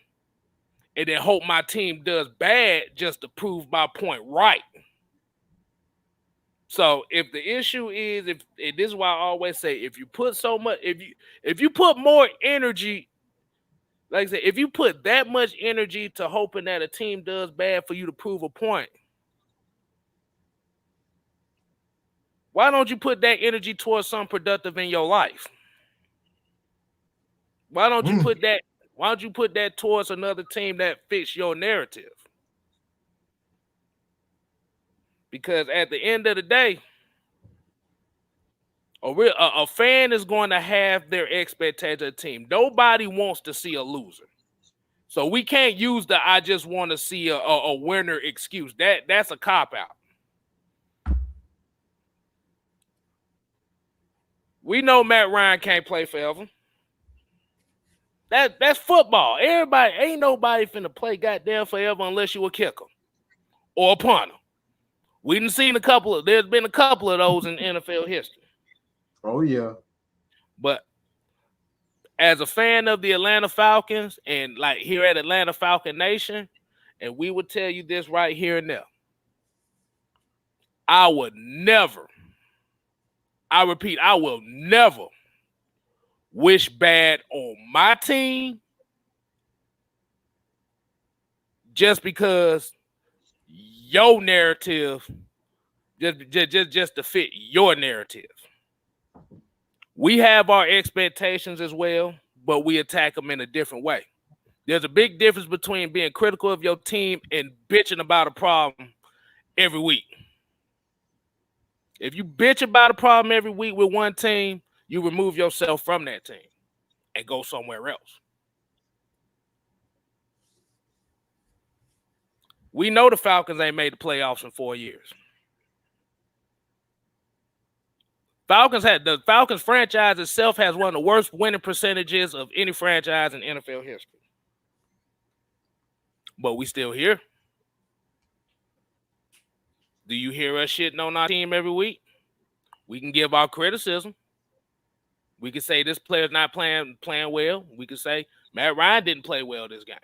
and then hope my team does bad just to prove my point right. So if the issue is, and this is why I always say, if you put more energy, like I said, if you put that much energy to hoping that a team does bad for you to prove a point, why don't you put that energy towards something productive in your life? Why don't you put that towards another team that fits your narrative? Because at the end of the day, a fan is going to have their expectations of the team. Nobody wants to see a loser. So we can't use the I just want to see a winner excuse. That's a cop-out. We know Matt Ryan can't play forever. That's football. Ain't nobody finna play goddamn forever unless you a kicker or a punter. There's been a couple of those in NFL history. Oh yeah. But as a fan of the Atlanta Falcons and like here at Atlanta Falcon Nation, and we would tell you this right here and there. I will never wish bad on my team just because your narrative, just to fit your narrative. We have our expectations as well, but we attack them in a different way. There's a big difference between being critical of your team and bitching about a problem every week. If you bitch about a problem every week with one team, you remove yourself from that team and go somewhere else. We know the Falcons ain't made the playoffs in 4 years. The Falcons franchise itself has one of the worst winning percentages of any franchise in NFL history. But we still here. Do you hear us shitting on our team every week? We can give our criticism. We can say this player's not playing well. We can say Matt Ryan didn't play well this game.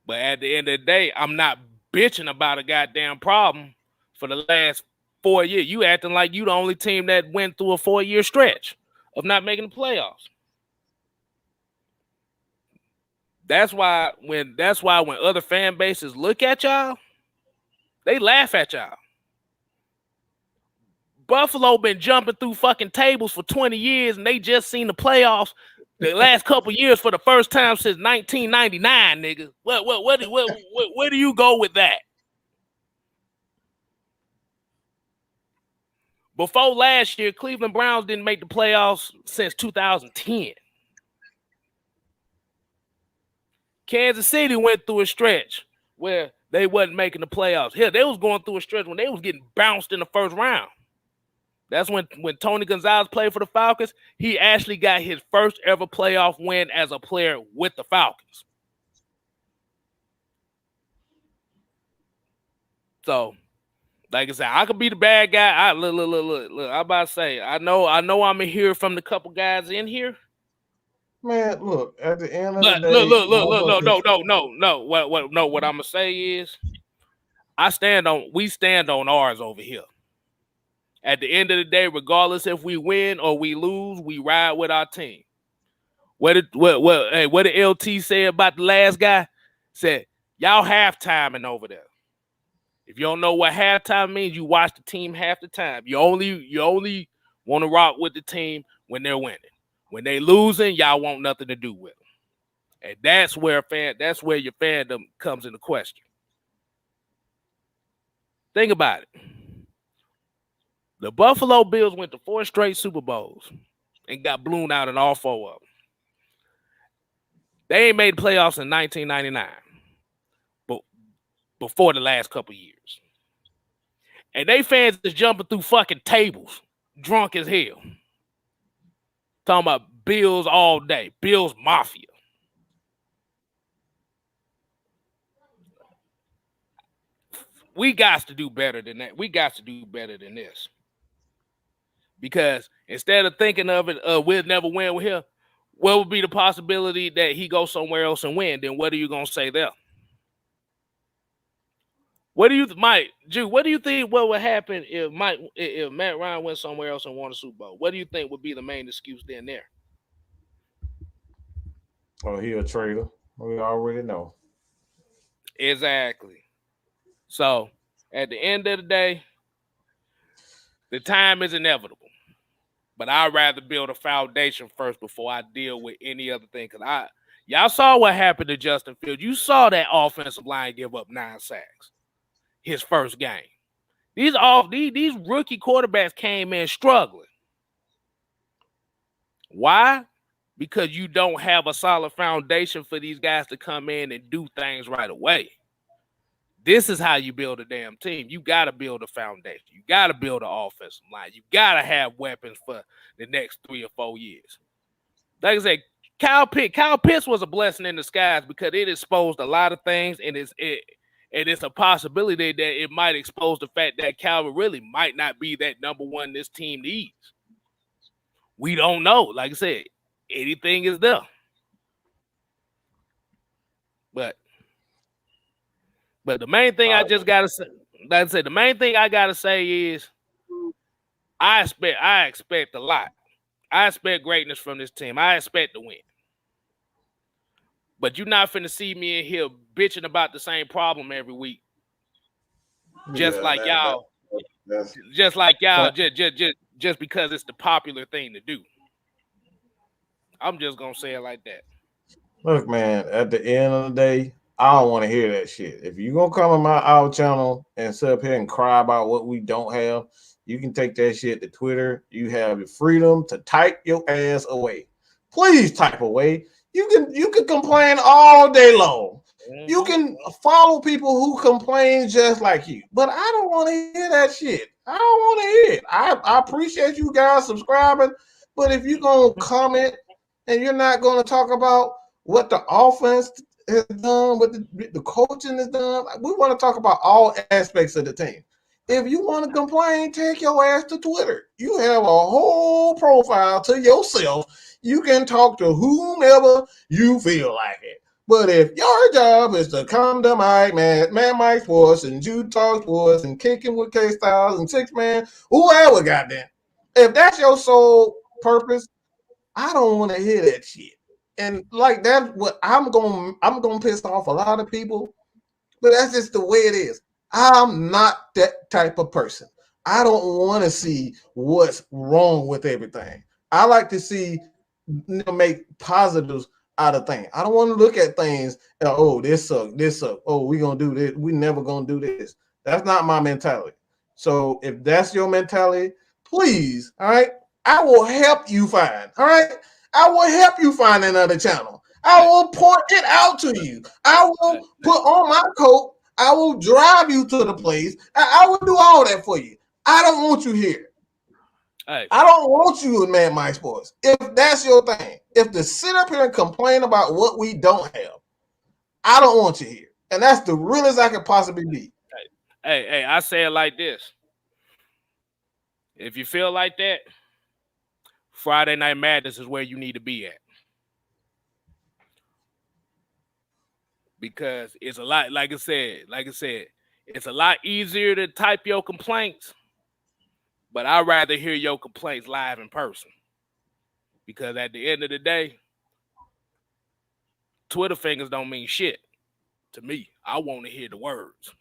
But at the end of the day, I'm not bitching about a goddamn problem for the last 4 years. You acting like you the only team that went through a 4-year stretch of not making the playoffs. That's why when other fan bases look at y'all, they laugh at y'all. Buffalo been jumping through fucking tables for 20 years, and they just seen the playoffs the last couple years for the first time since 1999, nigga. Where do you go with that? Before last year, Cleveland Browns didn't make the playoffs since 2010. Kansas City went through a stretch where they wasn't making the playoffs. Hell, they was going through a stretch when they was getting bounced in the first round. That's when Tony Gonzalez played for the Falcons. He actually got his first ever playoff win as a player with the Falcons. So, like I said, I could be the bad guy. Look. I'm about to say, I know I'm in here from the couple guys in here. Man, look, at the end of the day. No. What I'm gonna say is we stand on ours over here. At the end of the day, regardless if we win or we lose, we ride with our team. What did LT say about the last guy? Said Y'all halftiming over there. If you don't know what halftime means, you watch the team half the time. You only want to rock with the team when they're winning. When they losing, y'all want nothing to do with them. And that's where your fandom comes into question. Think about it. The Buffalo Bills went to 4 straight Super Bowls and got blown out in all 4 of them. They ain't made the playoffs in 1999, but before the last couple years. And they fans is jumping through fucking tables, drunk as hell. Talking about Bills all day, Bills Mafia. We got to do better than that. We got to do better than this. Because instead of thinking of it, we'll never win with him, what would be the possibility that he goes somewhere else and win? Then what are you going to say there? What do you, Mike, Jew, what do you think what would happen if Matt Ryan went somewhere else and won a Super Bowl? What do you think would be the main excuse then there? Oh, he a traitor. We already know. Exactly. So, at the end of the day, the time is inevitable. But I'd rather build a foundation first before I deal with any other thing. Because y'all saw what happened to Justin Fields. You saw that offensive line give up 9 sacks his first game. These rookie quarterbacks came in struggling. Why? Because you don't have a solid foundation for these guys to come in and do things right away. This is how you build a damn team. You got to build a foundation. You got to build an offensive line. You got to have weapons for the next 3 or 4 years. Like I said, Kyle Pitts was a blessing in disguise because it exposed a lot of things, and it's a possibility that it might expose the fact that Calvin really might not be that number one this team needs. We don't know. Like I said, anything is there. But the main thing I just gotta say, like I said, the main thing I gotta say is I expect a lot. I expect greatness from this team. I expect to win. But you're not finna see me in here bitching about the same problem every week. Just like y'all, just because it's the popular thing to do. I'm just gonna say it like that. Look, man, at the end of the day, I don't want to hear that shit. If you're going to come on our channel and sit up here and cry about what we don't have, you can take that shit to Twitter. You have the freedom to type your ass away. Please type away. You can complain all day long. You can follow people who complain just like you. But I don't want to hear that shit. I don't want to hear it. I appreciate you guys subscribing, but if you're going to comment and you're not going to talk about what the offense has done, what the coaching has done. We want to talk about all aspects of the team. If you want to complain, take your ass to Twitter. You have a whole profile to yourself. You can talk to whomever you feel like it. But if your job is to come to Mike, man Mike Sports and Jude Talk Sports and Kicking with KStylzz and 6 Man, whoever got that. If that's your sole purpose, I don't want to hear that shit. And like that's what I'm gonna piss off a lot of people, but that's just the way it is. I'm not that type of person. I don't want to see what's wrong with everything. I like to see make positives out of things. I don't want to look at things. Oh, this sucks. Oh, we gonna do this. We never gonna do this. That's not my mentality. So if that's your mentality, please, all right, I will help you find. All right. I will help you find another channel. I will point it out to you. I will put on my coat. I will drive you to the place. I will do all that for you. I don't want you here. Hey. I don't want you in Mad Mike Sports. If that's your thing, if to sit up here and complain about what we don't have, I don't want you here. And that's the realest I could possibly be. Hey, I say it like this. If you feel like that, Friday Night Madness is where you need to be at. Because it's a lot, like I said, it's a lot easier to type your complaints, but I'd rather hear your complaints live in person. Because at the end of the day, Twitter fingers don't mean shit To me, I want to hear the words.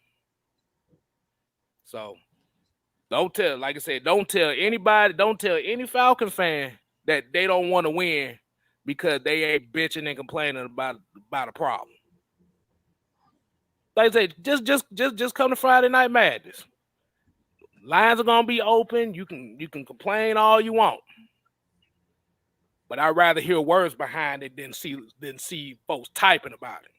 So don't tell, like I said, don't tell any Falcon fan that they don't want to win because they ain't bitching and complaining about a problem. Like I said, just come to Friday Night Madness. Lines are gonna be open. You can complain all you want, but I'd rather hear words behind it than see folks typing about it.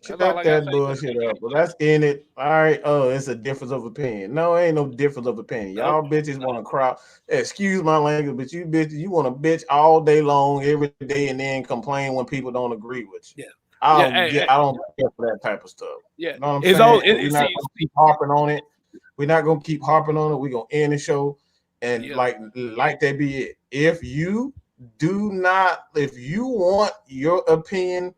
Shut that bullshit up. Well, that's in it. All right. Oh, it's a difference of opinion. No, ain't no difference of opinion. Y'all bitches want to crowd. Excuse my language, but you bitches, you want to bitch all day long, every day, and then complain when people don't agree with you. Yeah. I don't care for that type of stuff. Yeah. You know what I'm saying? We're not gonna keep harping on it. We're not gonna keep harping on it. We're gonna end the show and like that be it. If you want your opinion.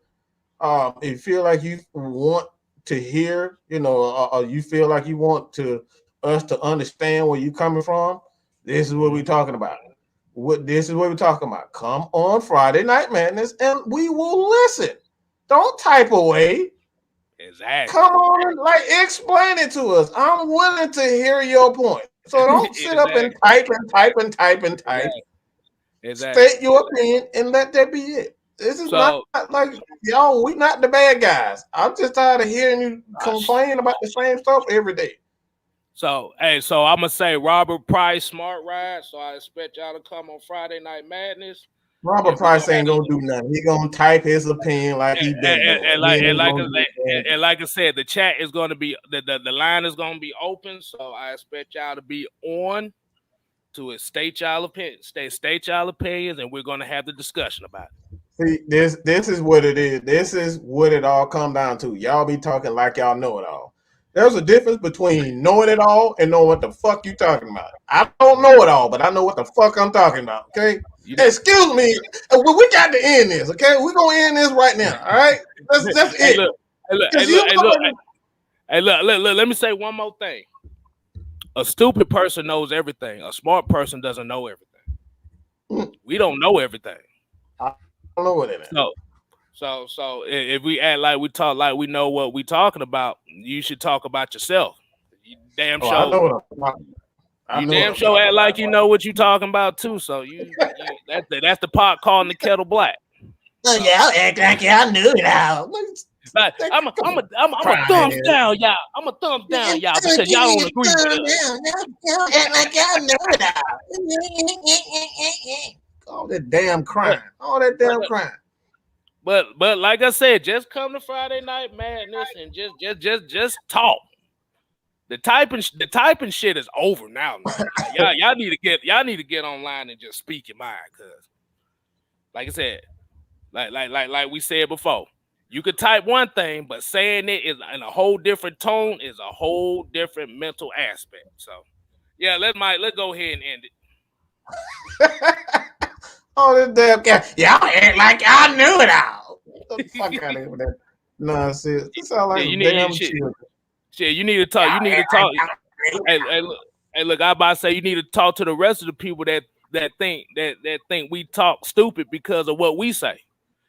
If you feel like you want to hear, or you feel like you want us to understand where you're coming from, this is what we're talking about. This is what we're talking about. Come on Friday Night Madness, and we will listen. Don't type away. Exactly. Come on, explain it to us. I'm willing to hear your point. So don't sit up and type and type and type and type. Exactly. State your opinion and let that be it. This is not like y'all. We not the bad guys. I'm just tired of hearing you complain about the same stuff every day. So I'm gonna say Robert Price, Smart Ride. So I expect y'all to come on Friday Night Madness. Robert Price ain't gonna do nothing. He gonna type his opinion like he been doing. And like I said, the chat is gonna be the line is gonna be open. So I expect y'all to be on to state y'all opinions, and we're gonna have the discussion about it. See, this is what it is. This is what it all come down to. Y'all be talking like y'all know it all. There's a difference between knowing it all and knowing what the fuck you talking about. I don't know it all, but I know what the fuck I'm talking about. Okay. Excuse me. We got to end this. Okay. We're gonna end this right now. All right. That's it. Look. Let me say one more thing. A stupid person knows everything. A smart person doesn't know everything. We don't know everything. Know what it is. So if we act like we talk like we know what we talking about, you should talk about yourself. You damn sure. I know damn sure act like you know what you talking about too. So that's the pot calling the kettle black. Well, y'all act like y'all knew it all. Like, I'm a thumbs down, y'all. I'm a thumbs down, y'all, because y'all don't agree with us. Y'all act like y'all knew it all. All that damn crime. But like I said, just come to Friday Night Madness and just talk. The typing shit is over now. Y'all need to get online and just speak your mind, cause like I said, like we said before, you could type one thing, but saying it is in a whole different tone is a whole different mental aspect. So yeah, let's go ahead and end it. Oh, this damn guy. Y'all act like y'all knew it all. Get the fuck out of here with that nonsense. It sounds like damn children. Shit, you need to talk. You need to talk. Hey, look, I about to say you need to talk to the rest of the people that think we talk stupid because of what we say.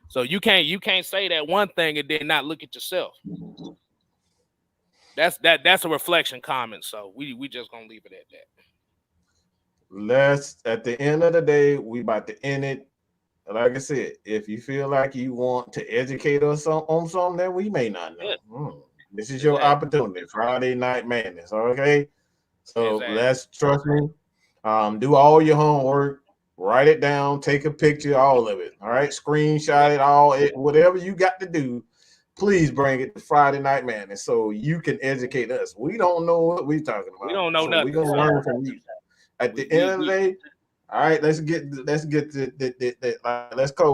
So you can't say that one thing and then not look at yourself. That's a reflection comment. So we just gonna leave it at that. At the end of the day, we about to end it. Like I said, if you feel like you want to educate us on something that we may not know, this is your opportunity. Friday Night Madness, okay? So let's trust me. Do all your homework, write it down, take a picture, all of it. All right, screenshot it, whatever you got to do. Please bring it to Friday Night Madness so you can educate us. We don't know what we're talking about. We don't know nothing. We're gonna learn from you. At the end of the day, all right, let's close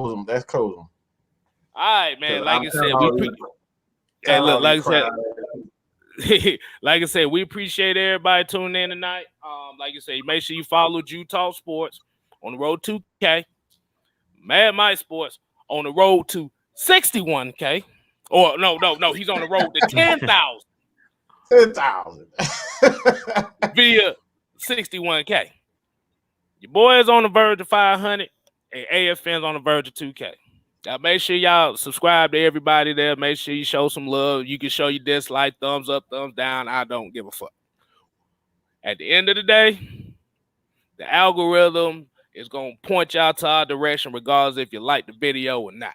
them. Let's close them. All right, man. Like I said, like I said, we appreciate everybody tuning in tonight. Like I said, make sure you follow TalkSports on the road to 2K, Mad Mike Sports on the road to 61K. Or no, he's on the road to 10,000. 10,000 via 61K. Your boy is on the verge of 500, and AFN's on the verge of 2K. Now make sure y'all subscribe to everybody there. Make sure you show some love. You can show your dislike, thumbs up, thumbs down. I don't give a fuck. At the end of the day, the algorithm is going to point y'all to our direction regardless if you like the video or not.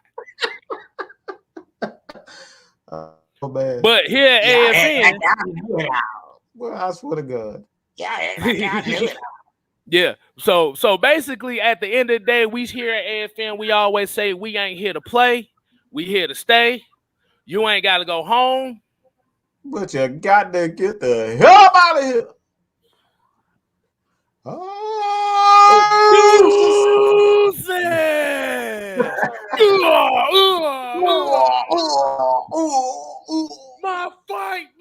So bad. But here at AFN, Well, I swear to God. yeah. So basically, at the end of the day, we here at AFN, we always say we ain't here to play. We here to stay. You ain't got to go home. But you got to get the hell out of here. My fight.